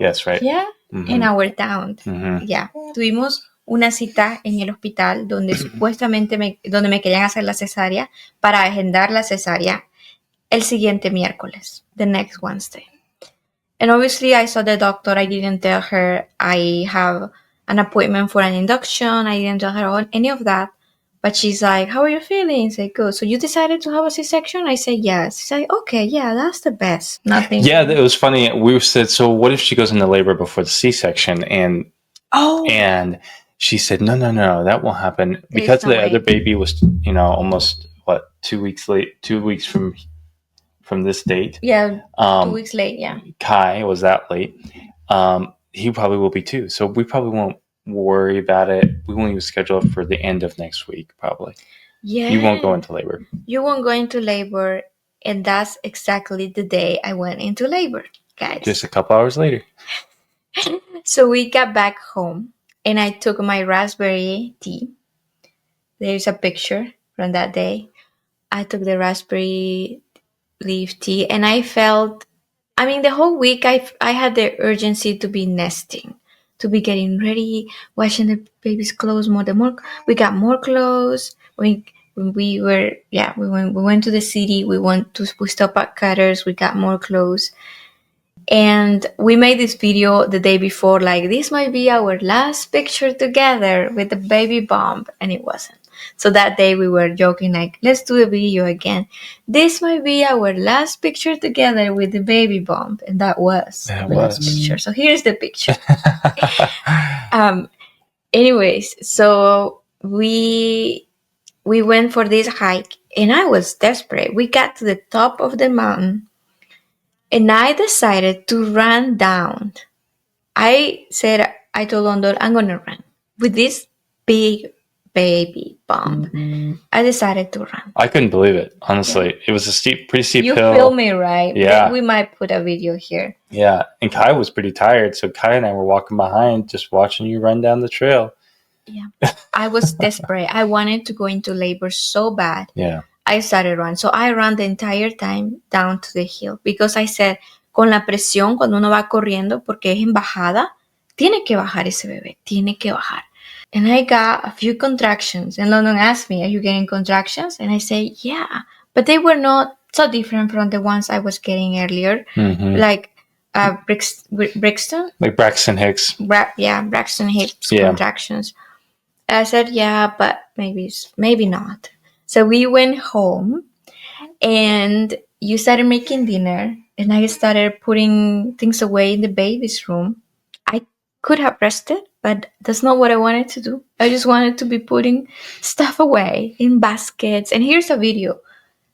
Yes, right. Yeah, in our town. Yeah, tuvimos una cita en el hospital donde supuestamente donde me querían hacer la cesárea para agendar la cesárea el siguiente miércoles, the next Wednesday. And obviously I saw the doctor. I didn't tell her I have an appointment for an induction. I didn't tell her any of that. But she's like, how are you feeling? I said, good. So you decided to have a C-section? I said, yes. She's like, okay, yeah, that's the best. Nothing. Yeah, it was funny. We said, so what if she goes into labor before the C-section? And she said, no, that won't happen. Because the other baby was, almost, 2 weeks late, 2 weeks from this date. Yeah, 2 weeks late, yeah. Kai was that late. He probably will be too. So we probably won't worry about it. We won't even schedule it for the end of next week, probably. Yeah. You won't go into labor. You won't go into labor. And that's exactly the day I went into labor, guys. Just a couple hours later. So we got back home and I took my raspberry tea. There's a picture from that day. I took the raspberry leaf tea and I felt, the whole week I had the urgency to be nesting. to be getting ready, washing the baby's clothes more. We got more clothes. We went to the city. We stopped at Cutters. We got more clothes. And we made this video the day before, like, this might be our last picture together with the baby bump, and it wasn't. So that day we were joking, like, let's do the video again. This might be our last picture together with the baby bump, and that was the last picture. So here's the picture. Anyways, so we went for this hike, and I was desperate. We got to the top of the mountain, and I decided to run down. I told Ondor, I'm going to run with this big baby bump. I decided to run. I couldn't believe it, honestly. Yeah. It was a pretty steep hill. You filmed me, right? Yeah. We might put a video here. Yeah. And Kai was pretty tired. So Kai and I were walking behind, just watching you run down the trail. Yeah. I was desperate. I wanted to go into labor so bad. Yeah. I started running. So I ran the entire time down to the hill because I said, con la presión, cuando uno va corriendo, porque es en bajada, tiene que bajar ese bebé, tiene que bajar. And I got a few contractions. And London asked me, are you getting contractions? And I say, yeah. But they were not so different from the ones I was getting earlier. Mm-hmm. Like Brixton? Like Braxton Hicks. Braxton Hicks contractions. I said, yeah, but maybe not. So we went home, and you started making dinner, and I started putting things away in the baby's room. I could have rested, but that's not what I wanted to do. I just wanted to be putting stuff away in baskets. And here's a video.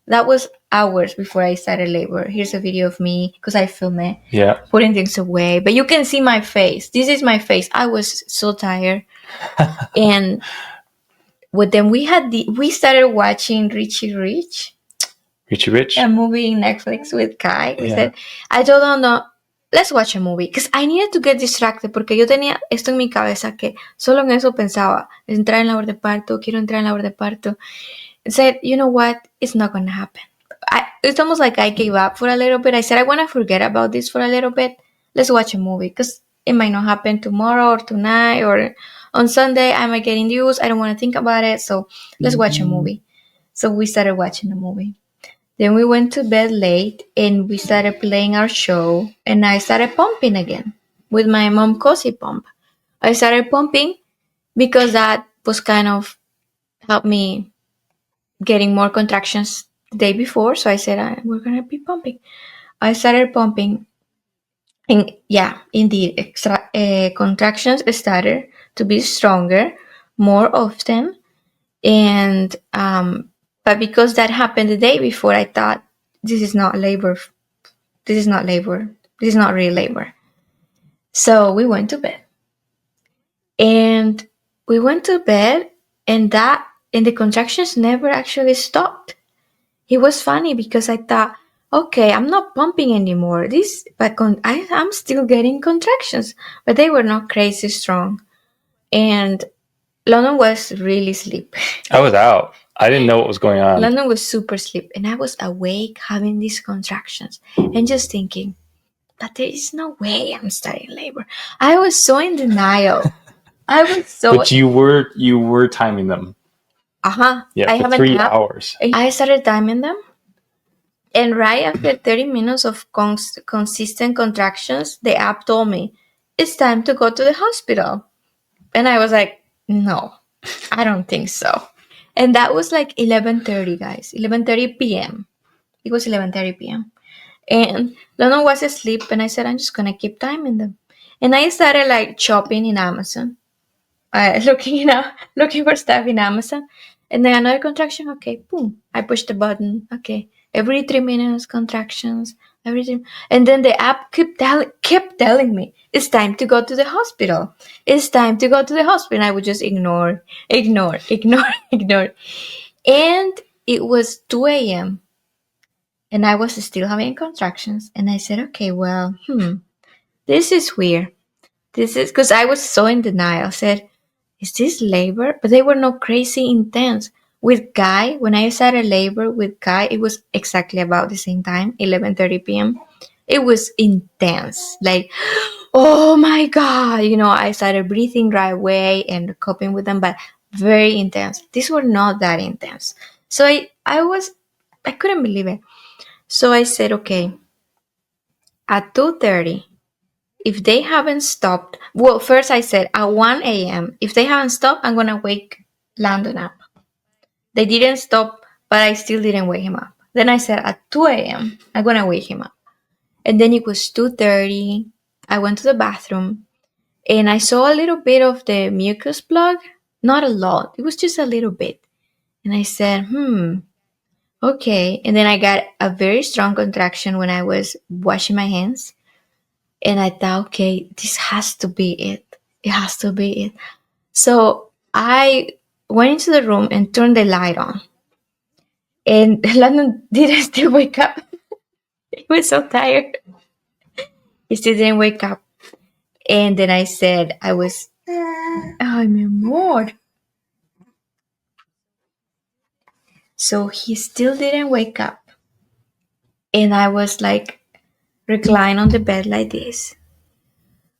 That was hours before I started labor. Here's a video of me, because I filmed it, putting things away. But you can see my face. This is my face. I was so tired. And then we started watching Richie Rich. A movie in Netflix with Kai. I told him, no, let's watch a movie. Because I needed to get distracted. Porque yo tenía esto en mi cabeza que solo en eso pensaba. Entrar en labor de parto. Quiero entrar en labor de parto. And said, you know what? It's not going to happen. It's almost like I gave up for a little bit. I said, I want to forget about this for a little bit. Let's watch a movie. Because it might not happen tomorrow or tonight or on Sunday. I might get induced. I don't want to think about it. So let's watch a movie. So we started watching the movie. Then we went to bed late and we started playing our show. And I started pumping again with my Momcozy pump. I started pumping because that was kind of helped me getting more contractions the day before. So I said, we're going to be pumping. I started pumping. And yeah, indeed, contractions started to be stronger more often. And but because that happened the day before, I thought, this is not labor. This is not labor. This is not real labor. So we went to bed. And the contractions never actually stopped. It was funny because I thought, okay, I'm not pumping anymore. I'm still getting contractions, but they were not crazy strong. And London was really asleep. I was out. I didn't know what was going on. London was super asleep, and I was awake having these contractions and just thinking, but there is no way I'm starting labor. I was so in denial. But you were timing them. Yeah, for 3 hours. I started timing them. And right after 30 minutes of consistent contractions, the app told me, it's time to go to the hospital. And I was like, no, I don't think so. And that was like 11:30, guys. 11:30 p.m. It was 11:30 p.m. And London was asleep, and I said, I'm just going to keep timing them. And I started like shopping in Amazon. Looking for stuff in Amazon. And then another contraction, okay, boom. I pushed the button, okay. Every 3 minutes, contractions, everything. And then the app kept telling me, it's time to go to the hospital. It's time to go to the hospital. And I would just ignore. And it was 2 a.m. And I was still having contractions. And I said, okay, well, this is weird. This is because I was so in denial. I said, is this labor? But they were not crazy intense. With Guy, when I started labor with Guy, it was exactly about the same time, 11:30 p.m. It was intense. Like, oh my God. I started breathing right away and coping with them, but very intense. These were not that intense. So I couldn't believe it. So I said, okay, at 2:30, if they haven't stopped, well, first I said at 1 a.m., if they haven't stopped, I'm going to wake Landon up. They didn't stop, but I still didn't wake him up. Then I said at 2 a.m., I'm going to wake him up. And then it was 2:30. I went to the bathroom and I saw a little bit of the mucus plug. Not a lot. It was just a little bit. And I said, okay. And then I got a very strong contraction when I was washing my hands. And I thought, okay, this has to be it. It has to be it. So I went into the room and turned the light on. And Landon didn't still wake up. He was so tired. He still didn't wake up. And then I said, ay, mi amor. So he still didn't wake up. And I was like, reclined on the bed like this.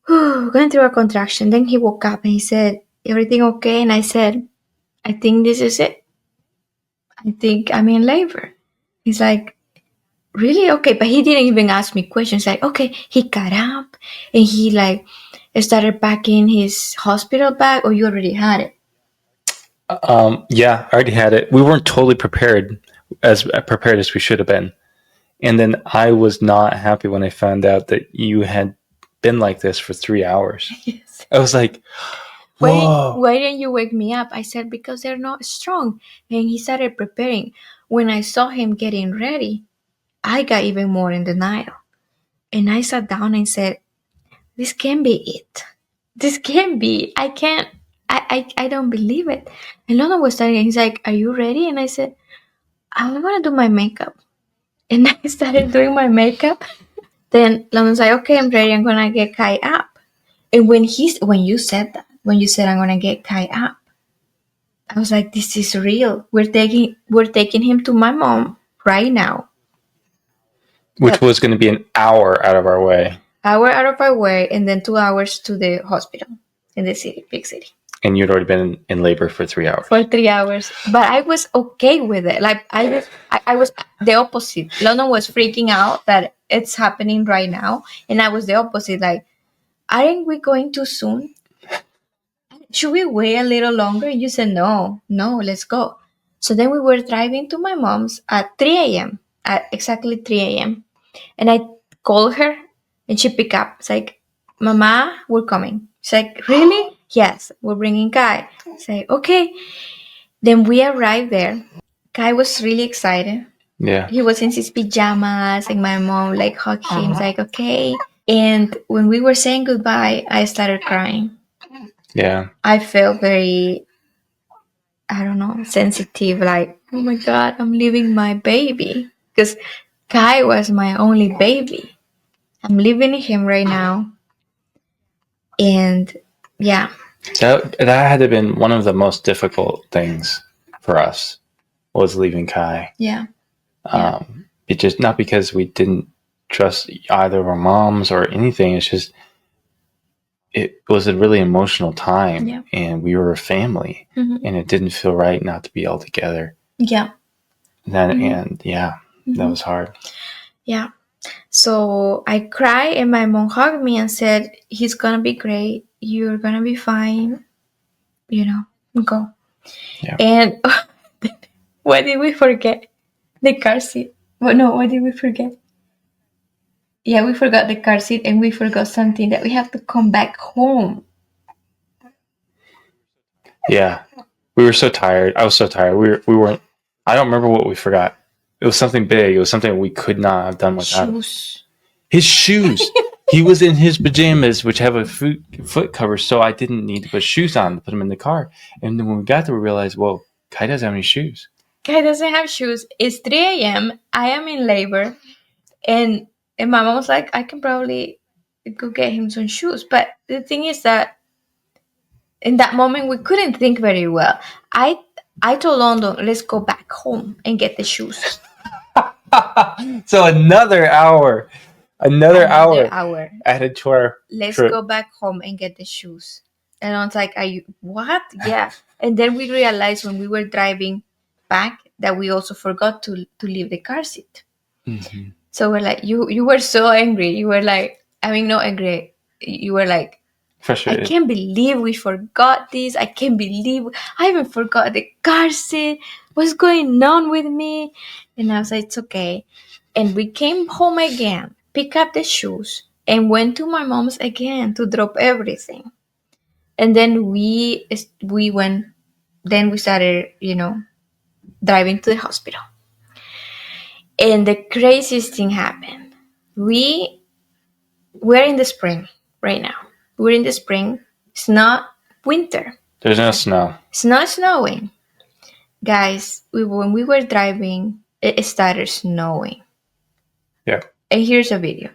Going through a contraction. Then he woke up and he said, everything okay? And I said, I think this is it. I think I'm in labor. He's like, really? Okay. But he didn't even ask me questions. Like, okay, he got up and he like started packing his hospital bag, or you already had it? Yeah, I already had it. We weren't totally prepared as we should have been. And then I was not happy when I found out that you had been like this for 3 hours. Yes. I was like, whoa. Why didn't you wake me up? I said, because they're not strong. And he started preparing. When I saw him getting ready, I got even more in denial. And I sat down and said, this can't be it. This can't be. I can't. I don't believe it. And Lona was starting, and he's like, are you ready? And I said, I'm going to do my makeup. And I started doing my makeup. Then London's like, okay, I'm ready. I'm going to get Kai up. And when you said that, when you said I'm going to get Kai up, I was like, this is real. We're taking him to my mom right now. Which was going to be an hour out of our way. And then 2 hours to the hospital in the city, big city. And you'd already been in labor for 3 hours. For 3 hours. But I was okay with it. Like, I was the opposite. London was freaking out that it's happening right now. And I was the opposite. Like, aren't we going too soon? Should we wait a little longer? And you said, no, let's go. So then we were driving to my mom's at 3 a.m. At exactly 3 a.m. And I called her and she picked up. It's like, Mama, we're coming. She's like, really? Yes, we're bringing Kai. It's like, okay. Then we arrived there. Kai was really excited. Yeah. He was in his pajamas and my mom like hugged him. It's like, okay. And when we were saying goodbye, I started crying. Yeah. I felt very, I don't know, sensitive. Like, oh my God, I'm leaving my baby. Because Kai was my only baby. I'm leaving him right now. And yeah. That had to have been one of the most difficult things for us, was leaving Kai. Yeah. It just, not because we didn't trust either of our moms or anything. It's just, it was a really emotional time. Yeah. And we were a family. Mm-hmm. And it didn't feel right not to be all together. Yeah. That was hard. Yeah. So I cried and my mom hugged me and said, he's going to be great. You're going to be fine. Go. Yeah. And what did we forget? The car seat. Well, no, what did we forget? Yeah, we forgot the car seat and we forgot something, that we have to come back home. Yeah. We were so tired. I was so tired. We weren't, I don't remember what we forgot. It was something big. It was something we could not have done without. Shoes. His shoes. He was in his pajamas, which have a foot cover, so I didn't need to put shoes on to put him in the car. And then when we got there, we realized, well, Kai doesn't have any shoes. Kai doesn't have shoes. It's 3 a.m. I am in labor. And my mom was like, I can probably go get him some shoes. But the thing is that in that moment, we couldn't think very well. I told London, let's go back home and get the shoes. So another hour. Another hour added to our Let's trip. go back home and get the shoes. And I was like, are you, what? Yeah. And then we realized when we were driving back that we also forgot to leave the car seat. Mm-hmm. So we're like, you were so angry. You were like, I mean, not angry. You were like, frustrated. I can't believe we forgot this. I can't believe I even forgot the car seat. What's going on with me? And I was like, it's okay. And we came home again, pick up the shoes, and went to my mom's again to drop everything. And then we went. Then we started, driving to the hospital. And the craziest thing happened. We're in the spring right now. We're in the spring. It's not winter. There's no snow. It's not snowing. Guys, when we were driving, it started snowing. Yeah. And here's a video.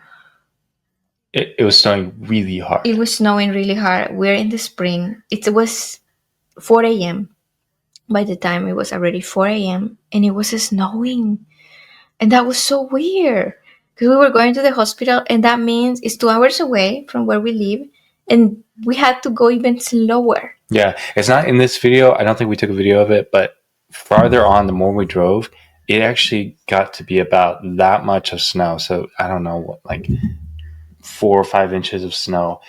It was snowing really hard. It was snowing really hard. We're in the spring. It was 4 a.m. By the time it was already 4 a.m. and it was snowing. And that was so weird. Because we were going to the hospital, and that means it's 2 hours away from where we live, and we had to go even slower. Yeah, it's not in this video. I don't think we took a video of it, but farther on, the more we drove, it actually got to be about that much of snow. So I don't know, like 4 or 5 inches of snow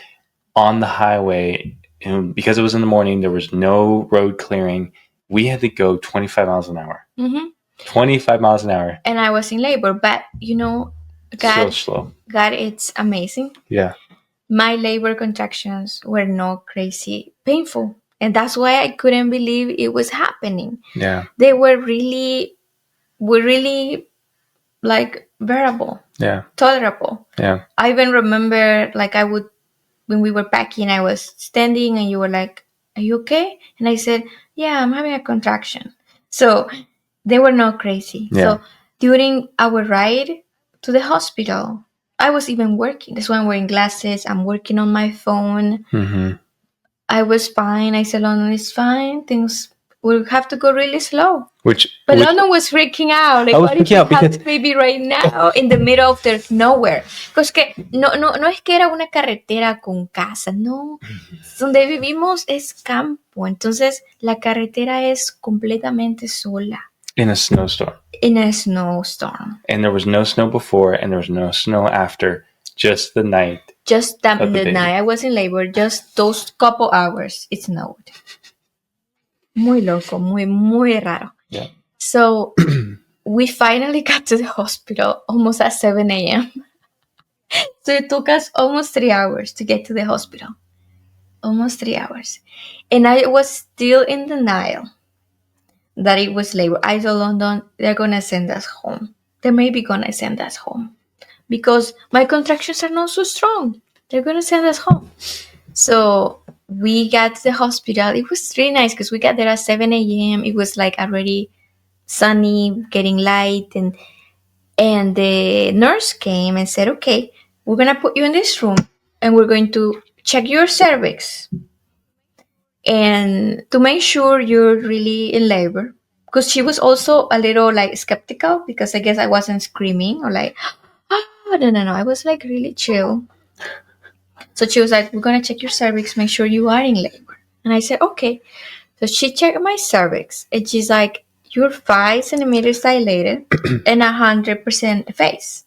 on the highway. And because it was in the morning, there was no road clearing. We had to go 25 miles an hour. Mm-hmm. 25 miles an hour. And I was in labor, but God, so slow. God, it's amazing. Yeah. My labor contractions were not crazy painful. And that's why I couldn't believe it was happening. Yeah. They were really like bearable. Yeah. Tolerable. Yeah. I even remember when we were packing, I was standing and you were like, are you okay? And I said, yeah, I'm having a contraction. So they were not crazy. Yeah. So during our ride to the hospital, I was even working. That's why I'm wearing glasses. I'm working on my phone. Mm-hmm. I was fine. I said, London is fine. Things will have to go really slow. But London was freaking out. Like, what if you have the baby right now in the middle of the nowhere? Because no es que era una carretera con casa. No. Donde vivimos es campo. Entonces, la carretera es completamente sola. In a snowstorm. In a snowstorm. And there was no snow before and there was no snow after. Just the night. Just the night I was in labor. Just those couple hours it snowed. Muy loco. Muy raro. Yeah. So we finally got to the hospital almost at 7 a.m. So it took us almost 3 hours to get to the hospital. Almost 3 hours. And I was still in denial that it was labor. I told London, they're going to send us home. They may be going to send us home. Because my contractions are not so strong. They're going to send us home. So we got to the hospital. It was really nice because we got there at 7 a.m. It was like already sunny, getting light. And the nurse came and said, okay, we're going to put you in this room and we're going to check your cervix. And to make sure you're really in labor. Because she was also a little like skeptical because I guess I wasn't screaming or like, oh, no. I was like really chill. So she was like, we're going to check your cervix, make sure you are in labor. And I said, okay. So she checked my cervix and she's like, you're 5 centimeters dilated and 100% effaced.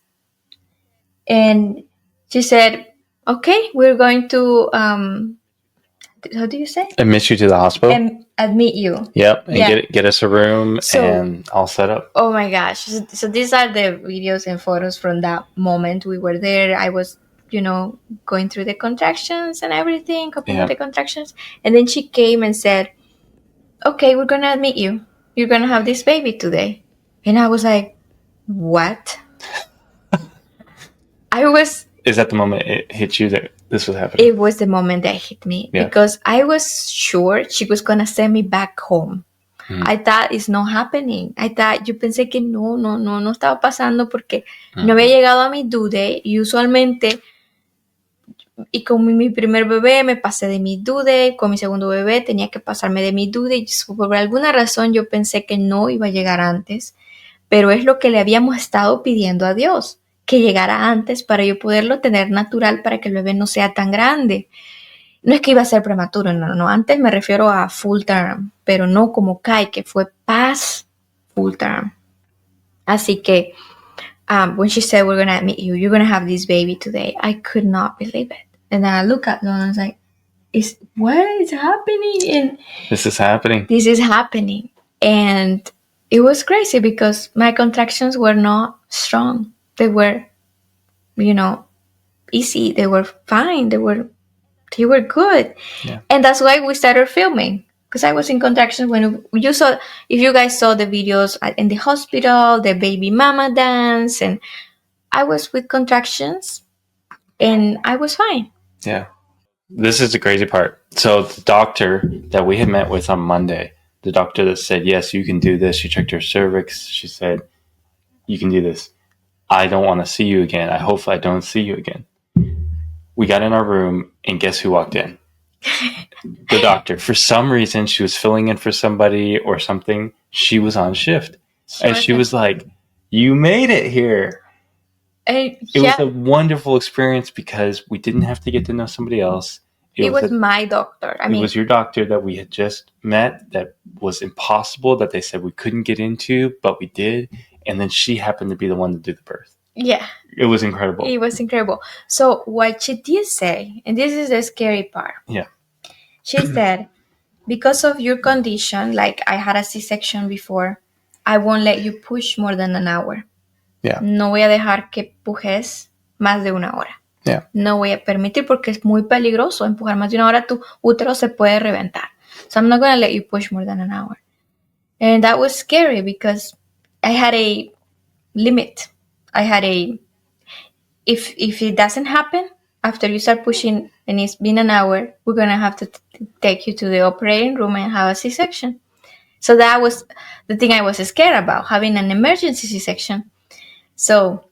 And she said, okay, we're going to, how do you say? Admit you to the hospital. And admit you. Yep. And get us a room and all set up. Oh my gosh. So these are the videos and photos from that moment we were there. I was, going through the contractions and everything, coping with the contractions. And then she came and said, okay, we're going to admit you. You're going to have this baby today. And I was like, what? Is that the moment it hit you that this was happening? It was the moment that hit me. Yeah. Because I was sure she was going to send me back home. I thought it's not happening. Yo pensé que no estaba pasando porque no había llegado a mi due date. Y usualmente, y con mi primer bebé me pasé de mi due date. Con mi segundo bebé tenía que pasarme de mi due date. Por alguna razón yo pensé que no iba a llegar antes. Pero es lo que le habíamos estado pidiendo a Dios. que llegara antes para yo poderlo tener natural para que el bebé no sea tan grande. No es que iba a ser prematuro, no. Antes me refiero a full term, pero no como Kai, que fue past full term. Así que, when she said, we're going to meet you, you're going to have this baby today, I could not believe it. And then I look at them and I was like, what is happening? And this is happening. This is happening. And it was crazy because my contractions were not strong. They were, easy. They were fine. They were good. Yeah. And that's why we started filming. Because I was in contractions when if you guys saw the videos in the hospital, the baby mama dance, and I was with contractions and I was fine. Yeah. This is the crazy part. So the doctor that we had met with on Monday, the doctor that said, yes, you can do this. She checked her cervix. She said, you can do this. I don't want to see you again. I hope I don't see you again. We got in our room and guess who walked in? The doctor. For some reason, she was filling in for somebody or something. She was on shift. And she was like, you made it here. It was a wonderful experience because we didn't have to get to know somebody else. It was my doctor. It was your doctor that we had just met that was impossible, that they said we couldn't get into, but we did. And then she happened to be the one to do the birth. Yeah. It was incredible. It was incredible. So what she did say, and this is the scary part. Yeah. She said, because of your condition, like I had a C-section before, I won't let you push more than an hour. Yeah. No voy a dejar que pujes más de una hora. Yeah. No voy a permitir porque es muy peligroso empujar más de una hora. Tu útero se puede reventar. So I'm not going to let you push more than an hour. And that was scary because I had a limit. I had if it doesn't happen, after you start pushing and it's been an hour, we're going to have to take you to the operating room and have a C-section. So that was the thing I was scared about, having an emergency C-section. So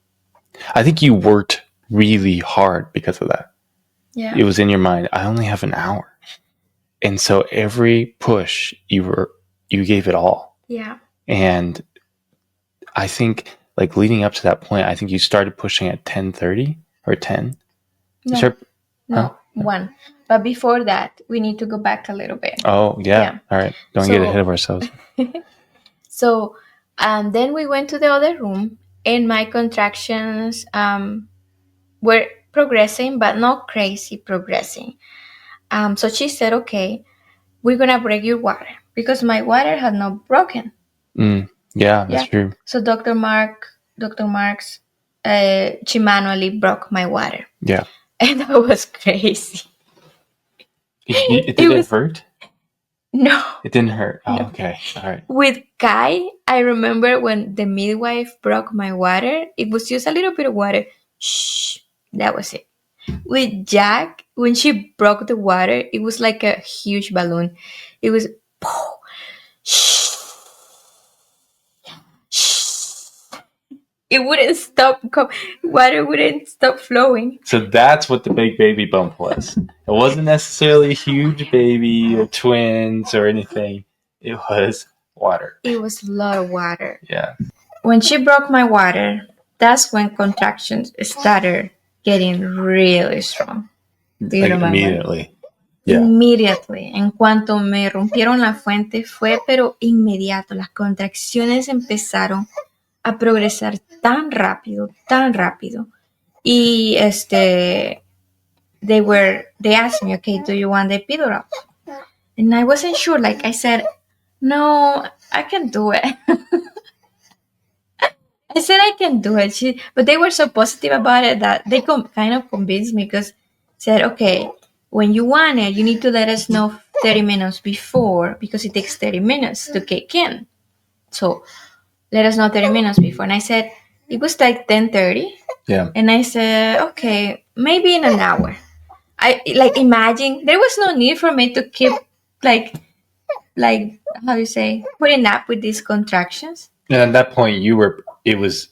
I think you worked really hard because of that. Yeah. It was in your mind, I only have an hour. And so every push you gave it all. Yeah. And I think like leading up to that point, I think you started pushing at 10:30 or 10. No, 1. But before that, we need to go back a little bit. Oh, yeah. All right. Don't get ahead of ourselves. So then we went to the other room and my contractions were progressing, but not crazy progressing. So she said, okay, we're going to break your water because my water had not broken. Yeah, that's true. So Dr. Marks, she manually broke my water. Yeah. And that was crazy. It didn't hurt? No. It didn't hurt? Oh, No. Okay. All right. With Kai, I remember when the midwife broke my water, it was just a little bit of water. Shh. That was it. With Jack, when she broke the water, it was like a huge balloon. It was... Shh. It wouldn't stop. Water wouldn't stop flowing. So that's what the big baby bump was. It wasn't necessarily a huge baby or twins or anything. It was water. It was a lot of water. Yeah. When she broke my water, that's when contractions started getting really strong. Do you remember? Immediately. Yeah. Immediately. En cuanto me rompieron la fuente, fue pero inmediato. Las contracciones empezaron a progresar tan rápido. Y they asked me, okay, do you want the epidural? And I wasn't sure. Like I said, no, I can do it. I said I can do it. But they were so positive about it that they kind of convinced me because said, okay, when you want it, you need to let us know 30 minutes before because it takes 30 minutes to kick in. So let us know 30 minutes before. And I said, it was like 10:30. Yeah. And I said, okay, maybe in an hour. I imagine there was no need for me to keep like how you say, putting up with these contractions. And at that point it was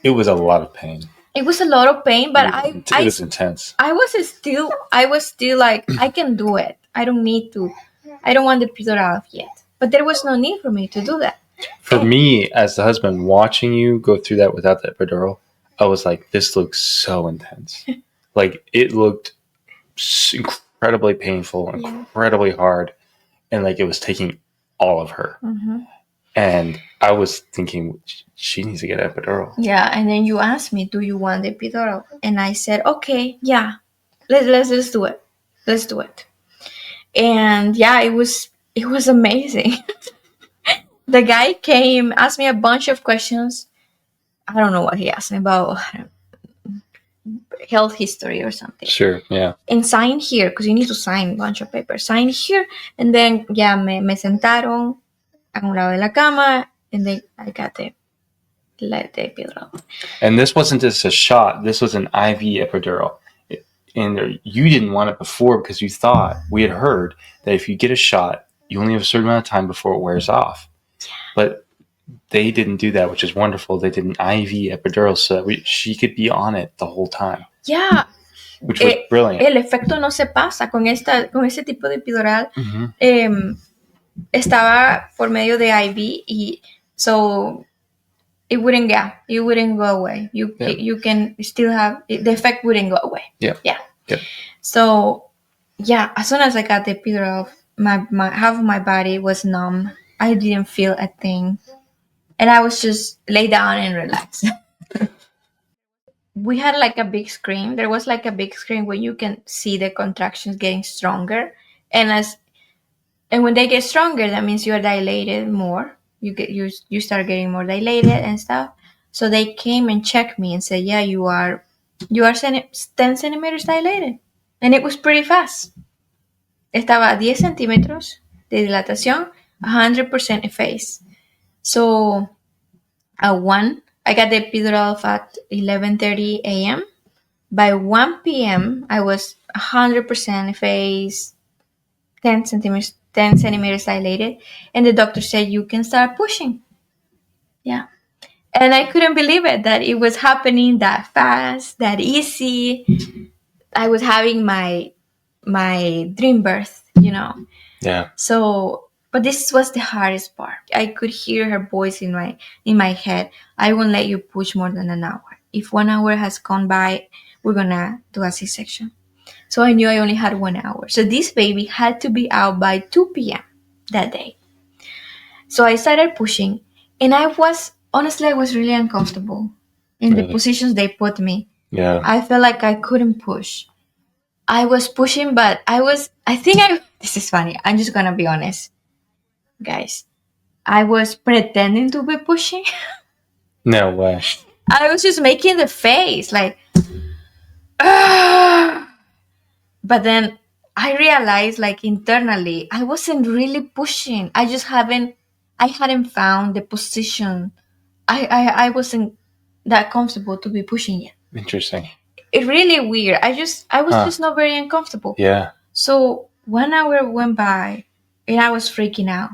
a lot of pain. It was a lot of pain, but it was intense. I was still like, I can do it. I don't want the epidural yet. But there was no need for me to do that. For me, as the husband, watching you go through that without the epidural, I was like, this looks so intense. Like, it looked incredibly painful, incredibly hard, and like it was taking all of her. Mm-hmm. And I was thinking, she needs to get an epidural. Yeah, and then you asked me, do you want the epidural? And I said, okay, yeah, let's do it. Let's do it. And yeah, it was amazing. The guy came, asked me a bunch of questions. I don't know what he asked me about, health history or something. Sure, yeah. And sign here, because you need to sign a bunch of papers. Sign here, and then ya me sentaron a un lado de la cama, and then I got the epidural. And this wasn't just a shot. This was an IV epidural. And you didn't want it before because you thought, we had heard, that if you get a shot, you only have a certain amount of time before it wears off. But they didn't do that, which is wonderful. They did an IV epidural so that she could be on it the whole time. Yeah. Which was brilliant. El efecto no se pasa con ese tipo de epidural. Estaba por medio de IV, y so it wouldn't go away. You can still have the effect wouldn't go away. Yeah. So yeah, as soon as I got the epidural, my half of my body was numb. I didn't feel a thing, and I was just lay down and relax. We had like a big screen. There was like a big screen where you can see the contractions getting stronger, and when they get stronger, that means you're dilated more. You start getting more dilated and stuff. So they came and checked me and said, yeah, you are 10 centimeters dilated. And it was pretty fast. Estaba a 10 centímetros de dilatación, 100% effaced. So at 1, I got the epidural at 11:30 a.m. By 1 p.m., I was 100% effaced, 10 centimeters dilated, and the doctor said, you can start pushing. Yeah. And I couldn't believe it, that it was happening that fast, that easy. I was having my dream birth, Yeah. So, but this was the hardest part. I could hear her voice in my head. I won't let you push more than an hour. If 1 hour has gone by, we're gonna do a C-section. So I knew I only had 1 hour. So this baby had to be out by 2 p.m. that day. So I started pushing, and I was really uncomfortable in the positions they put me. Yeah. I felt like I couldn't push. I was pushing, but this is funny. I'm just gonna be honest, guys. I was pretending to be pushing. No way. I was just making the face, like, ah! But then I realized, like, internally, I wasn't really pushing. I hadn't found the position. I wasn't that comfortable to be pushing yet. Interesting. It's really weird. I was just not very uncomfortable. Yeah. So 1 hour went by, and I was freaking out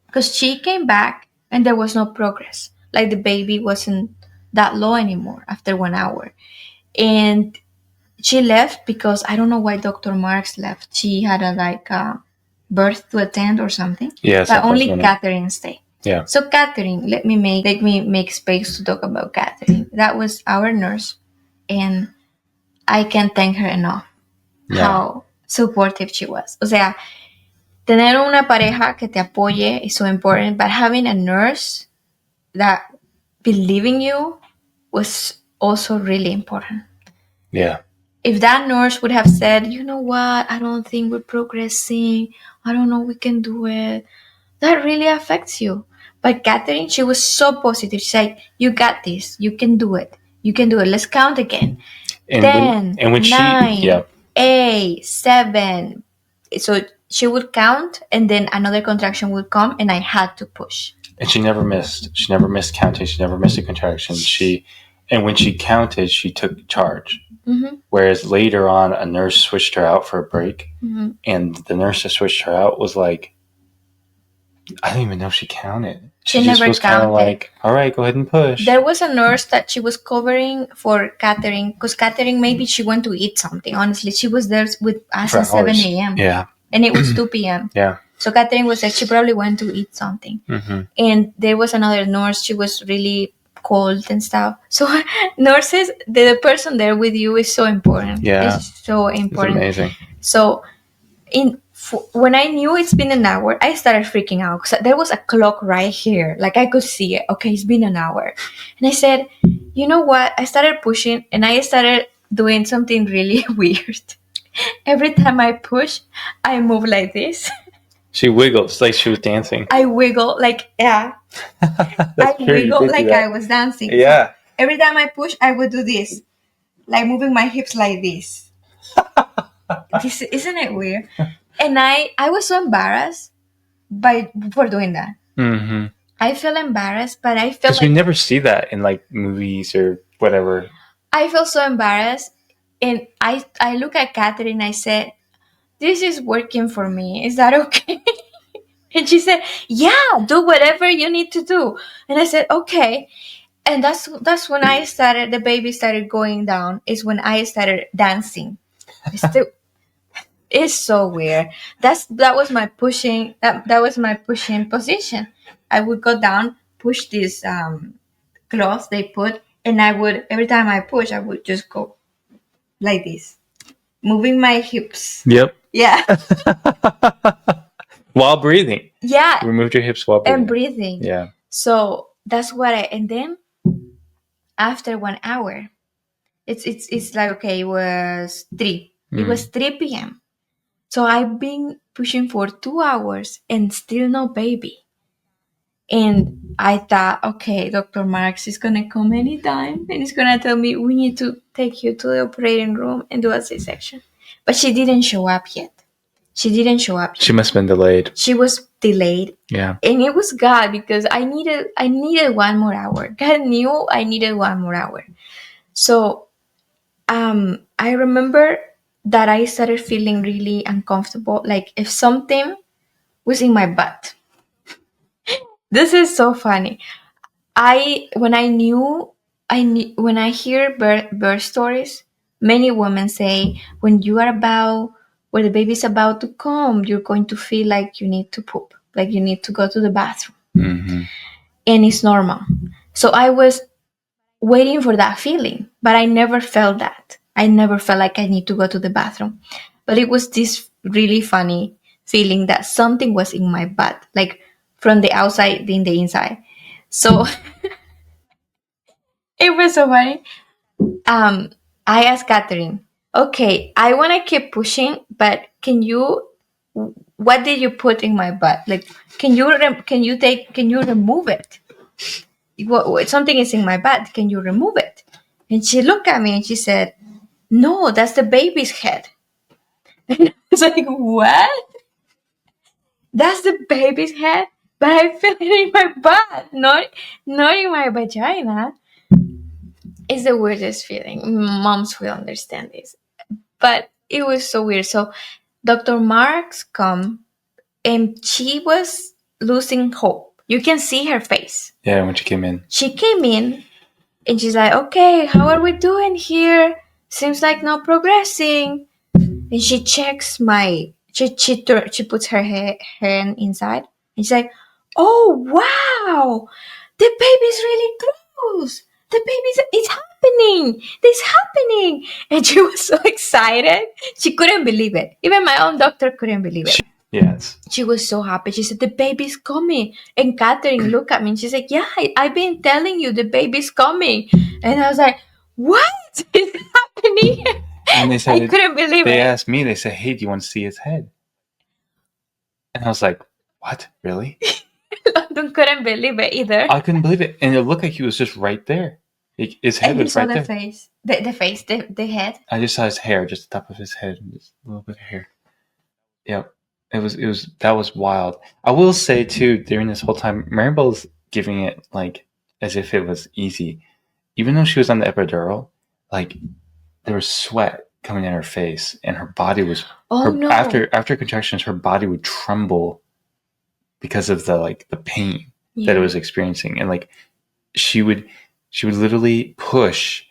because she came back and there was no progress. Like, the baby wasn't that low anymore after 1 hour. And she left because I don't know why Dr. Marks left. She had a birth to attend or something. Yeah, but only Catherine stayed. Yeah. So Catherine, let me make space to talk about Catherine. That was our nurse, and I can't thank her enough. Yeah. How supportive she was. O sea, tener una pareja que te apoye is so important, but having a nurse that believe in you was also really important. Yeah. If that nurse would have said, you know what, I don't think we're progressing, I don't know we can do it, that really affects you. But Catherine, she was so positive. She's like, you got this. You can do it. Let's count again. And 10, when 9, 8, 7. So she would count, and then another contraction would come, and I had to push. And she never missed. She never missed counting. She never missed a contraction. And when she counted, she took charge. Mm-hmm. Whereas later on, a nurse switched her out for a break, and the nurse that switched her out was like, I don't even know if she counted. She just never was kind of like, all right, go ahead and push. There was a nurse that she was covering for Catherine, because Catherine, maybe she went to eat something. Honestly, she was there with us at 7 a.m. Yeah. And it was 2 p.m. Yeah. So Catherine was like, she probably went to eat something. Mm-hmm. And there was another nurse. She was really cold and stuff. So nurses, the person there with you is so important. Yeah. It's so important. It's amazing. So when I knew it's been an hour, I started freaking out because there was a clock right here. Like I could see it. Okay, it's been an hour. And I said, you know what? I started pushing and I started doing something really weird. Every time I push, I move like this. She wiggles like she was dancing. I wiggle like, yeah. I wiggle like I was dancing. Yeah. So every time I push, I would do this. Like moving my hips like this. This isn't it weird? And I was so embarrassed for doing that. Mm-hmm. I feel embarrassed, but I feel because we never see that in like movies or whatever. I feel so embarrassed, and I look at Catherine. I said, "This is working for me. Is that okay?" And she said, "Yeah, do whatever you need to do." And I said, "Okay." And that's when I started. The baby started going down. Is when I started dancing. It's so weird. That was my pushing. That was my pushing position. I would go down, push this cloth they put, and I would every time I push, I would just go like this, moving my hips. Yep. Yeah. While breathing. Yeah. You moved your hips while breathing. And breathing. Yeah. So that's what and then after 1 hour, it's like okay, it was 3. It was 3 p.m. So I've been pushing for 2 hours and still no baby. And I thought, okay, Dr. Marks is going to come anytime and he's going to tell me we need to take you to the operating room and do a C-section. But she didn't show up yet. She must have been delayed. She was delayed. Yeah. And it was God because I needed 1 more hour. God knew I needed 1 more hour. So I remember that I started feeling really uncomfortable, like if something was in my butt. This is so funny. When I hear birth stories, many women say when the baby's about to come, you're going to feel like you need to poop, like you need to go to the bathroom. Mm-hmm. And it's normal. So I was waiting for that feeling, but I never felt that. I never felt like I need to go to the bathroom. But it was this really funny feeling that something was in my butt, like from the outside in the inside. So it was so funny. I asked Catherine, okay, I want to keep pushing, but what did you put in my butt? Like, can you remove it? Something is in my butt. Can you remove it? And she looked at me and she said, no, that's the baby's head. And I was like, what? That's the baby's head? But I feel it in my butt, not in my vagina. It's the weirdest feeling. Moms will understand this. But it was so weird. So Dr. Marks come and she was losing hope. You can see her face. Yeah, when she came in. She came in and she's like, okay, how are we doing here? Seems like not progressing. And she checks she puts her hand inside. And she's like, oh, wow, the baby's really close. It's happening. It's happening. And she was so excited. She couldn't believe it. Even my own doctor couldn't believe it. Yes. She was so happy. She said, the baby's coming. And Catherine looked at me and she's like, yeah, I've been telling you the baby's coming. And I was like, what is happening? And they said, I couldn't believe it. They asked me, they said, hey, do you want to see his head? And I was like, what? Really? London couldn't believe it either. I couldn't believe it. And it looked like he was just right there. His head was right there. And you saw the face, the head. I just saw his hair, just the top of his head, and just a little bit of hair. Yeah, that was wild. I will say too, during this whole time, Maribel's giving it like as if it was easy, even though she was on the epidural. Like there was sweat coming in her face, and her body was. No! After contractions, her body would tremble because of the pain that it was experiencing, and like she would literally push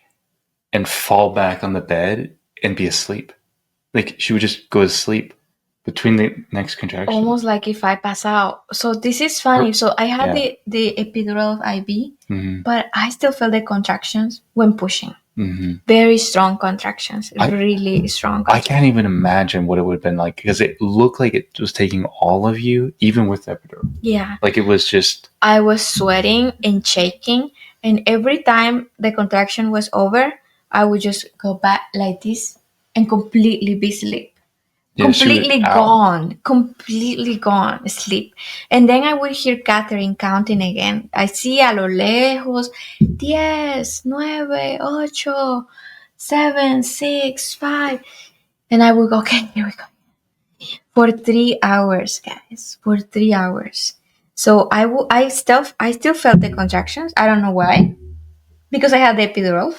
and fall back on the bed and be asleep. Like she would just go to sleep between the next contraction. Almost like if I pass out. So this is funny. So I had the epidural IV, but I still felt the contractions when pushing. Very strong contractions, really strong contractions. I can't even imagine what it would have been like, because it looked like it was taking all of you, even with the epidural. Yeah. Like it was just... I was sweating and shaking, and every time the contraction was over, I would just go back like this and completely be asleep. Yeah, completely gone, asleep. And then I would hear Catherine counting again. I see a lo lejos, 10, 9, 8, 7, 6, 5. And I would go, okay, here we go. For 3 hours, guys. For 3 hours. So I still felt the contractions. I don't know why. Because I had the epidural.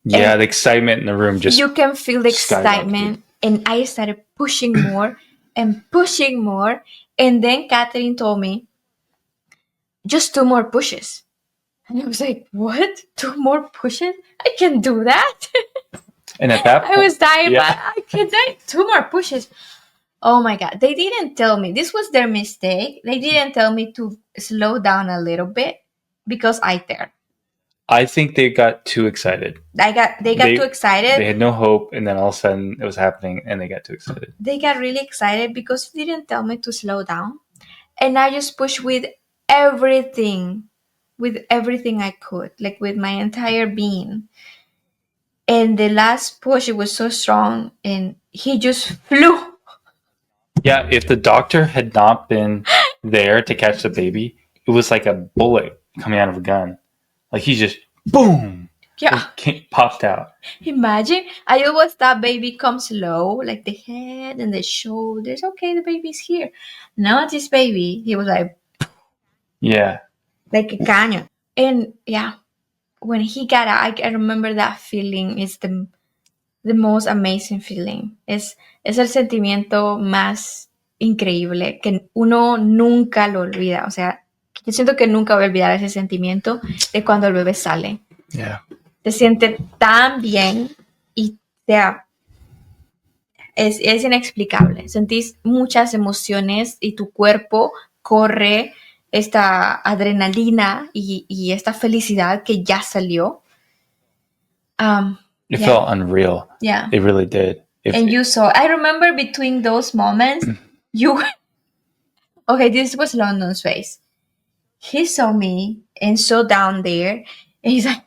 Yeah, the excitement in the room just... You can feel the excitement. And I started pushing more and pushing more. And then Catherine told me, just 2 more pushes. And I was like, what? 2 more pushes? I can do that? And at that point... I was dying, but I can do 2 more pushes. Oh my God. They didn't tell me. This was their mistake. They didn't tell me to slow down a little bit because I dared. I think they got too excited. They got too excited. They had no hope, and then all of a sudden it was happening, and they got too excited. They got really excited because they didn't tell me to slow down. And I just pushed with everything I could, like with my entire being. And the last push, it was so strong, and he just flew. Yeah, if the doctor had not been there to catch the baby, it was like a bullet coming out of a gun. Like he just, boom, popped out. Imagine, I always thought baby comes low, like the head and the shoulders. Okay, the baby's here. Now this baby, he was like, yeah, like a cañon. And yeah, when he got out, I remember that feeling. It's the most amazing feeling. Es el sentimiento más increíble que uno nunca lo olvida. O sea, yo siento que nunca voy a olvidar ese sentimiento de cuando el bebé sale. Yeah. Te siente tan bien y es inexplicable. Sentís muchas emociones y tu cuerpo corre esta adrenalina y esta felicidad que ya salió. It felt unreal. Yeah. It really did. You saw, I remember between those moments, okay, this was London's face. He saw me and saw down there, and he's like,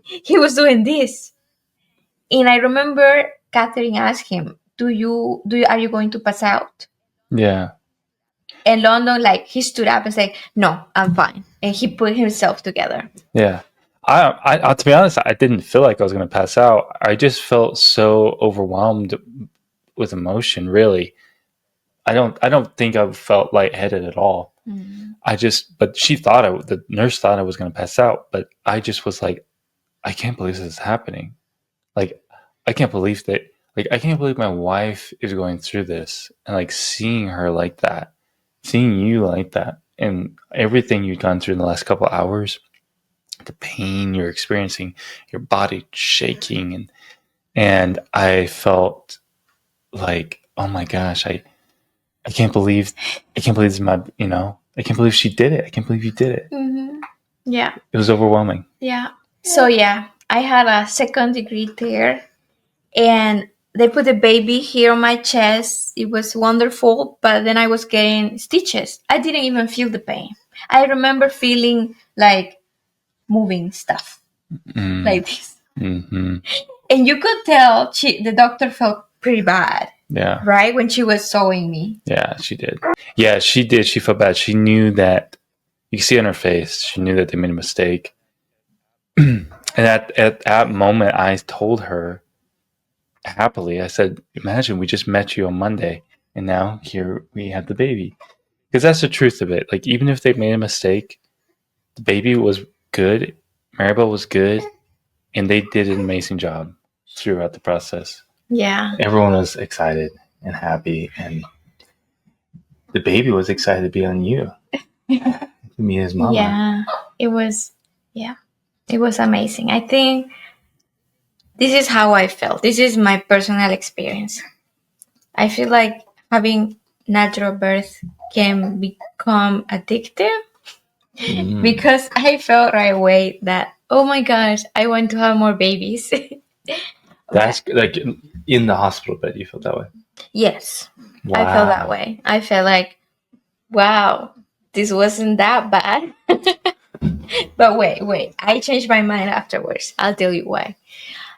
he was doing this. And I remember Catherine asked him, are you going to pass out? Yeah. And London, like, he stood up and said, no, I'm fine. And he put himself together. Yeah. I to be honest, I didn't feel like I was going to pass out. I just felt so overwhelmed with emotion, really. I don't think I felt lightheaded at all. Mm-hmm. But the nurse thought I was going to pass out, but I just was like, I can't believe this is happening. Like, I can't believe my wife is going through this, and like seeing her like that, seeing you like that, and everything you've gone through in the last couple of hours, the pain you're experiencing, your body shaking, and I felt like, oh my gosh, I can't believe this is my, I can't believe she did it. I can't believe you did it. Mm-hmm. Yeah. It was overwhelming. Yeah. So yeah, I had a 2nd degree tear, and they put the baby here on my chest. It was wonderful, but then I was getting stitches. I didn't even feel the pain. I remember feeling like moving stuff like this. Mm-hmm. And you could tell the doctor felt pretty bad. Yeah. Right? When she was sewing me. Yeah, she did. Yeah, she did. She felt bad. She knew that, you could see on her face, she knew that they made a mistake. And at that moment, I told her happily, I said, imagine we just met you on Monday, and now here we have the baby. Because that's the truth of it. Like, even if they made a mistake, the baby was good, Maribel was good, and they did an amazing job throughout the process. Yeah. Everyone was excited and happy, and the baby was excited to be on you. To meet his mama. Yeah. It was amazing. I think this is how I felt. This is my personal experience. I feel like having natural birth can become addictive because I felt right away that, oh my gosh, I want to have more babies. That's like in the hospital bed, you felt that way? Yes, Wow. I felt that way. I felt like, wow, this wasn't that bad. But wait, I changed my mind afterwards. I'll tell you why.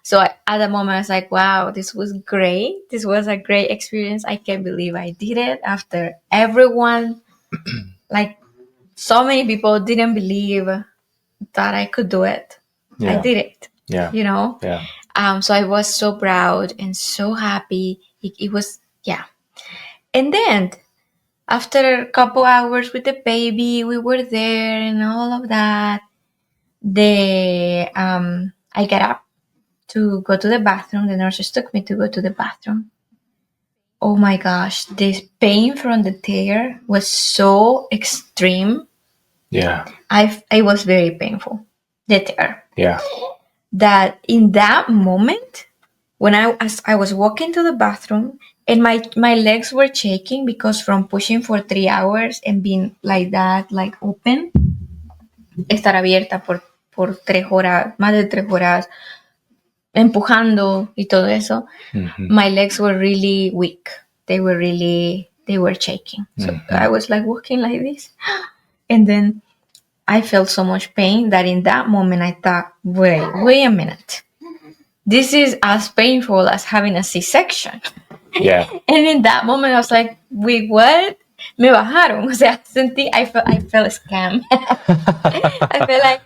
So at the moment, I was like, wow, this was great. This was a great experience. I can't believe I did it after everyone, like so many people didn't believe that I could do it. I did it. Yeah. You know? Yeah. So I was so proud and so happy. It was, yeah. And then after a couple hours with the baby, we were there and all of that. I got up to go to the bathroom. The nurses took me to go to the bathroom. Oh my gosh, this pain from the tear was so extreme. Yeah. It was very painful, the tear. Yeah. That in that moment, when as I was walking to the bathroom and my legs were shaking because from pushing for 3 hours and being like that, like open, estar abierta por 3 horas, más de 3 horas, empujando y todo eso, my legs were really weak. They were shaking. So I was like walking like this. And then I felt so much pain that in that moment I thought, wait a minute. This is as painful as having a C-section. Yeah. And in that moment I was like, wait, what? Me bajaron. O sea, I felt scammed. I felt like,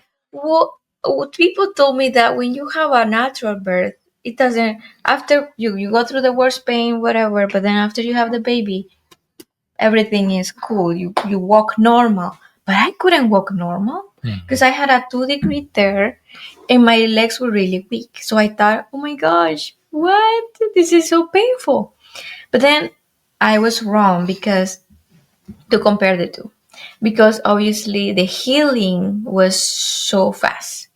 what people told me that when you have a natural birth, it doesn't, after you go through the worst pain, whatever, but then after you have the baby, everything is cool. You walk normal. But I couldn't walk normal because I had a 2-degree tear and my legs were really weak. So I thought, oh my gosh, what? This is so painful. But then I was wrong because to compare the two. Because obviously the healing was so fast.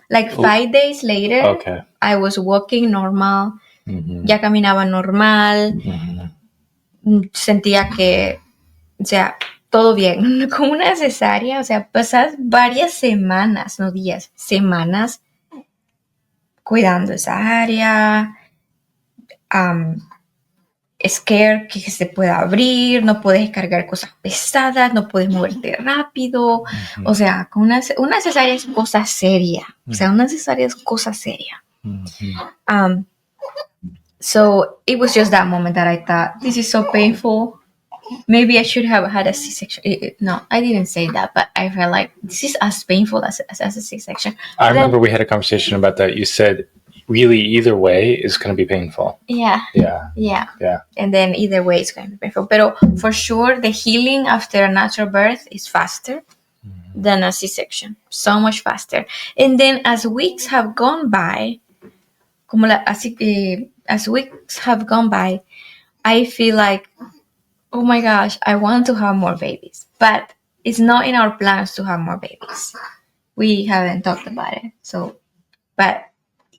Like 5 days later, I was walking normal, ya caminaba normal, sentía que, o sea, todo bien. Con una cesárea, o sea, pasas varias semanas, no días, semanas cuidando esa área, scared que se pueda abrir, no puedes cargar cosas pesadas, no puedes moverte rápido. O sea, con una cesárea es cosa seria. O sea, una cesárea es cosa seria. So it was just that moment that I thought, this is so painful. Maybe I should have had a C-section. No, I didn't say that, but I felt like this is as painful as a C-section. I remember we had a conversation about that. You said, really, either way is going to be painful. Yeah. And then either way it's going to be painful. But for sure, the healing after a natural birth is faster than a C-section. So much faster. And then as weeks have gone by, I feel like, oh my gosh, I want to have more babies. But it's not in our plans to have more babies. We haven't talked about it. So, but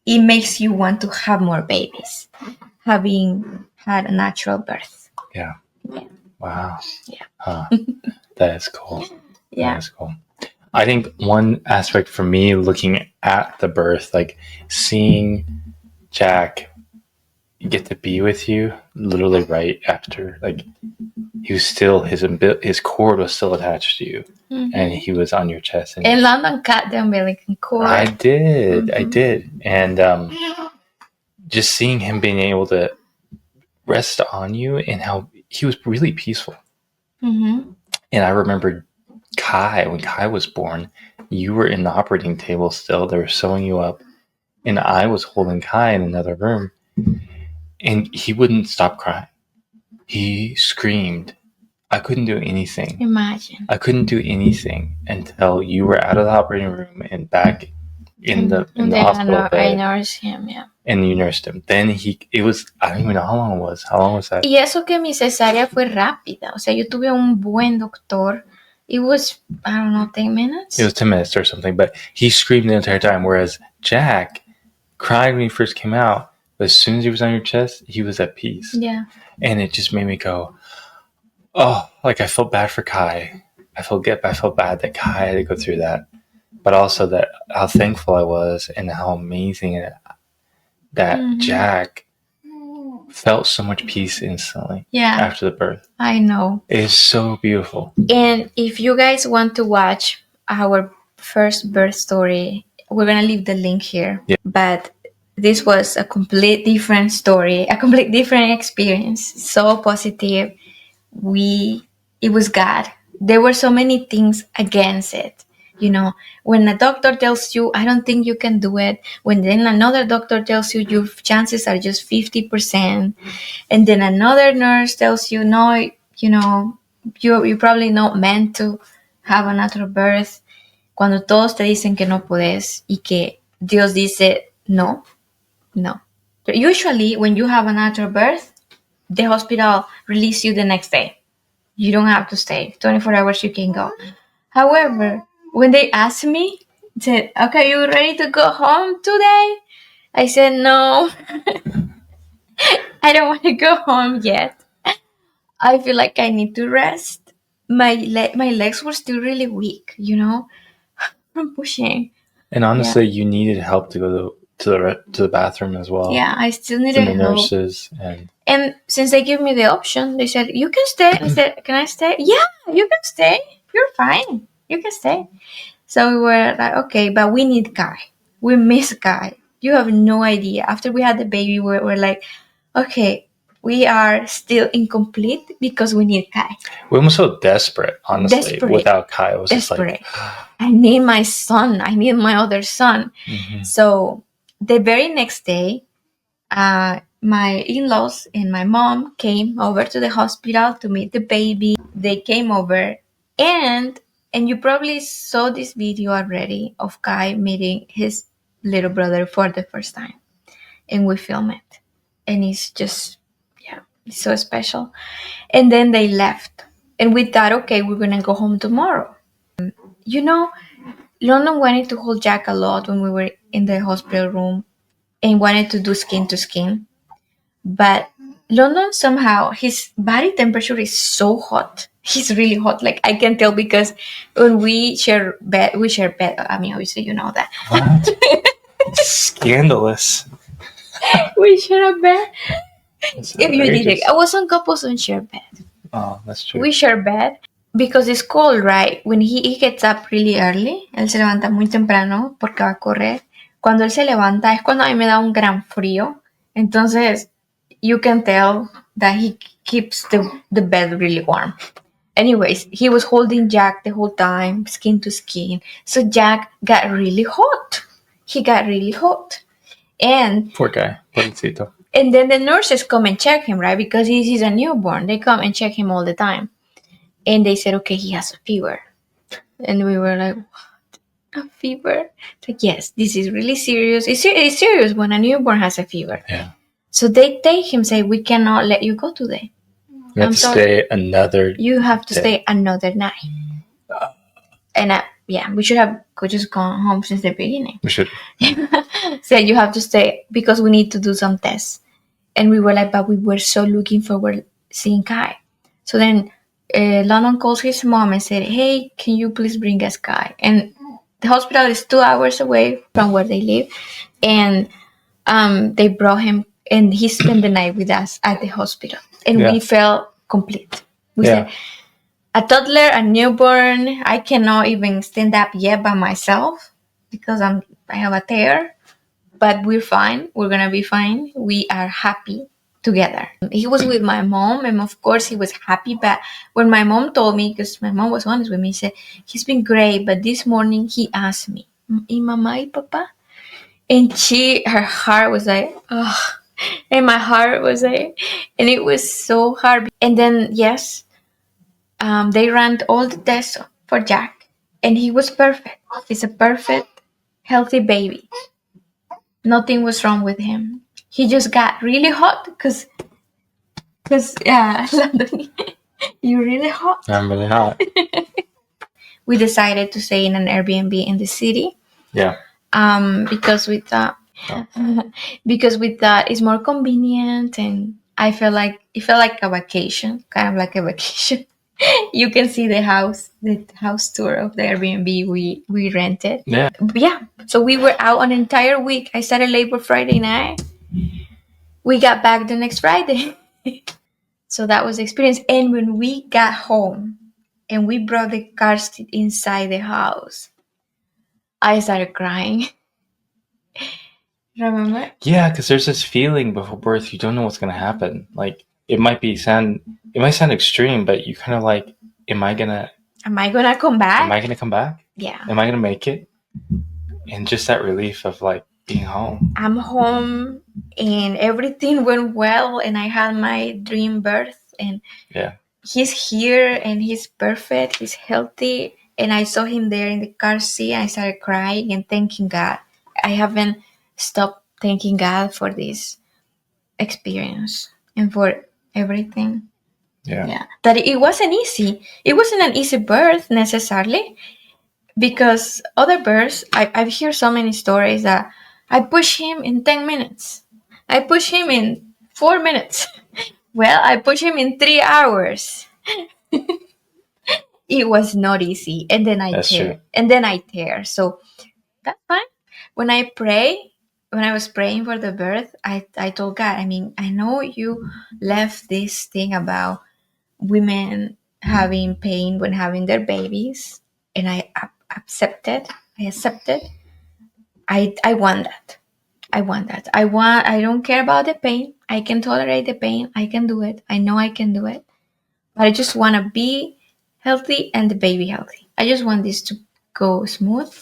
it makes you want to have more babies, having had a natural birth. Yeah. Wow. Yeah. That is cool. Yeah. That is cool. I think one aspect for me looking at the birth, like seeing Jack get to be with you literally right after, like he was still, his cord was still attached to you and he was on your chest. And London cut the umbilical cord. I did. And just seeing him being able to rest on you and how he was really peaceful. And I remember when Kai was born, you were in the operating table still. They were sewing you up and I was holding Kai in another room and he wouldn't stop crying. He screamed. I couldn't do anything. Imagine. I couldn't do anything until you were out of the operating room and back in the hospital bed. I nursed him, yeah. And you nursed him. Then it was, I don't even know how long it was. How long was that? Y eso que mi cesárea fue rápida. O sea, yo tuve un buen doctor. It was, I don't know, 10 minutes? It was 10 minutes or something. But he screamed the entire time. Whereas Jack cried when he first came out. But as soon as he was on your chest, he was at peace. Yeah. And it just made me go, oh, like I felt bad for Kai. I felt bad that Kai had to go through that. But also that how thankful I was and how amazing that Jack felt so much peace instantly after the birth. I know. It is so beautiful. And if you guys want to watch our first birth story, we're going to leave the link here. Yeah. But this was a complete different story, a complete different experience. So positive. It was God. There were so many things against it. You know, when a doctor tells you, I don't think you can do it, when then another doctor tells you your chances are just 50%, and then another nurse tells you, no, you know, you're probably not meant to have a natural birth, cuando todos te dicen que no puedes y que Dios dice no. Usually, when you have a natural birth, the hospital releases you the next day. You don't have to stay. 24 hours you can go. However, when they asked me, said, okay, you ready to go home today? I said, no. I don't want to go home yet. I feel like I need to rest. My legs were still really weak, you know, from pushing. And honestly, you needed help to go to the bathroom as well. Yeah, I still needed from the help. nurses. And since they gave me the option, they said, you can stay. I said, can I stay? Yeah, you can stay. You're fine. You can stay. So we were like, okay, but we need Kai. We miss Kai. You have no idea. After we had the baby, we were like, okay, we are still incomplete because we need Kai. We were so desperate, honestly. Without Kai, it was desperate. Just like, I need my son. I need my other son. Mm-hmm. So the very next day, my in-laws and my mom came over to the hospital to meet the baby. They came over, and you probably saw this video already of Kai meeting his little brother for the first time. And we filmed it. And it's just, it's so special. And then they left. And we thought, okay, we're going to go home tomorrow. You know, London wanted to hold Jack a lot when we were in the hospital room and wanted to do skin to skin. But London, somehow, his body temperature is so hot. He's really hot. Like, I can tell because when we share bed. I mean, obviously, you know that. What? Scandalous. We share a bed. If you did it. I was on couples and share bed. Oh, that's true. We share bed because it's cold, right? When he gets up really early, él se levanta muy temprano porque va a correr. Cuando él se levanta es cuando a mí me da un gran frío. Entonces, you can tell that he keeps the bed really warm. Anyways, he was holding Jack the whole time, skin to skin. So Jack got really hot. He got really hot. And poor guy, pobrecito. And then the nurses come and check him, right? Because he's a newborn. They come and check him all the time. And they said, okay, he has a fever. And we were like, what? A fever? Like, yes, this is really serious. It's serious when a newborn has a fever. Yeah. So they take him, say, we cannot let you go today. You have to stay another You have to stay another night. And we should have just gone home since the beginning. We should. Said you have to stay because we need to do some tests. And we were like, but we were so looking forward seeing Kai. So then London calls his mom and said, hey, can you please bring us Kai? And the hospital is 2 hours away from where they live. And they brought him, and he spent the night with us at the hospital. And we felt complete. We said, a toddler, a newborn, I cannot even stand up yet by myself because I have a tear. But we're fine. We're going to be fine. We are happy together. He was with my mom, and of course he was happy. But when my mom told me, because my mom was honest with me, she said, he's been great. But this morning he asked me, ¿Y mamá y papá? And her heart was like, oh. And my heart was like, and it was so hard. And then, yes, they ran all the tests for Jack, and he was perfect. He's a perfect, healthy baby. Nothing was wrong with him. He just got really hot because London, you're really hot. I'm really hot. We decided to stay in an Airbnb in the city. Yeah. Because we thought Because with that it's more convenient, and I felt like it felt like a vacation, kind of like a vacation. You can see the house tour of the Airbnb we rented. Yeah. Yeah. So we were out an entire week. I started labor Friday night. We got back the next Friday. So that was the experience. And when we got home and we brought the car seat inside the house, I started crying. Remember? Yeah, because there's this feeling before birth, you don't know what's going to happen. Like, it might sound extreme, but you kind of like, am I going to come back? Am I going to come back? Yeah. Am I going to make it? And just that relief of like being home. I'm home and everything went well, and I had my dream birth, and Yeah. He's here and he's perfect, he's healthy, and I saw him there in the car seat, and I started crying and thanking God. I haven't stopped thanking God for this experience and for everything. Yeah. That it wasn't easy. It wasn't an easy birth necessarily, because other births, I've heard so many stories that I push him in 10 minutes. I push him in 4 minutes. Well, I push him in 3 hours. It was not easy. And then I tear. So that's fine. When I was praying for the birth, I told God, I know you left this thing about women having pain when having their babies, and I accepted. I want that. I don't care about the pain. I can tolerate the pain. I can do it. I know I can do it. But I just want to be healthy and the baby healthy. I just want this to go smooth.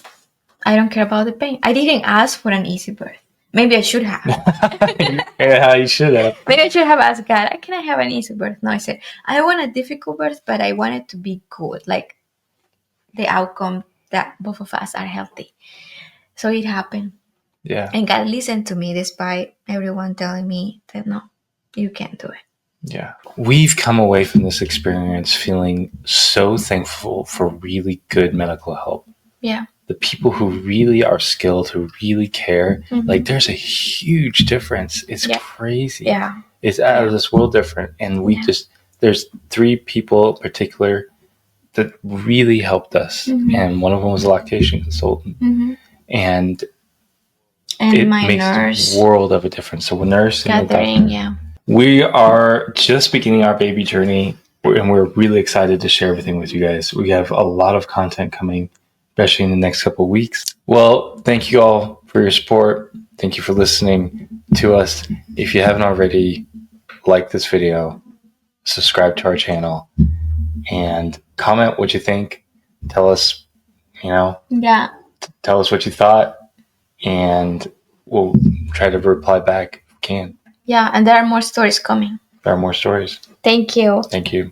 I don't care about the pain. I didn't ask for an easy birth. Maybe I should have. Yeah, you should have. Maybe I should have asked God, can I have an easy birth? No, I said, I want a difficult birth, but I want it to be good. Like the outcome that both of us are healthy. So it happened. Yeah. And God listened to me despite everyone telling me that no, you can't do it. Yeah. We've come away from this experience feeling so thankful for really good medical help. Yeah. The people who really are skilled, who really care, like there's a huge difference. It's crazy. Yeah. It's out of this world different. And there's 3 people in particular that really helped us. And one of them was a lactation consultant. And it my makes nurse, a world of a difference. So a nurse and Catherine, yeah. We are just beginning our baby journey, and we're really excited to share everything with you guys. We have a lot of content coming, especially in the next couple of weeks. Well, thank you all for your support. Thank you for listening to us. If you haven't already, like this video, subscribe to our channel, and comment what you think. Tell us, tell us what you thought, and we'll try to reply back if we can. Yeah, and there are more stories coming. There are more stories. Thank you. Thank you.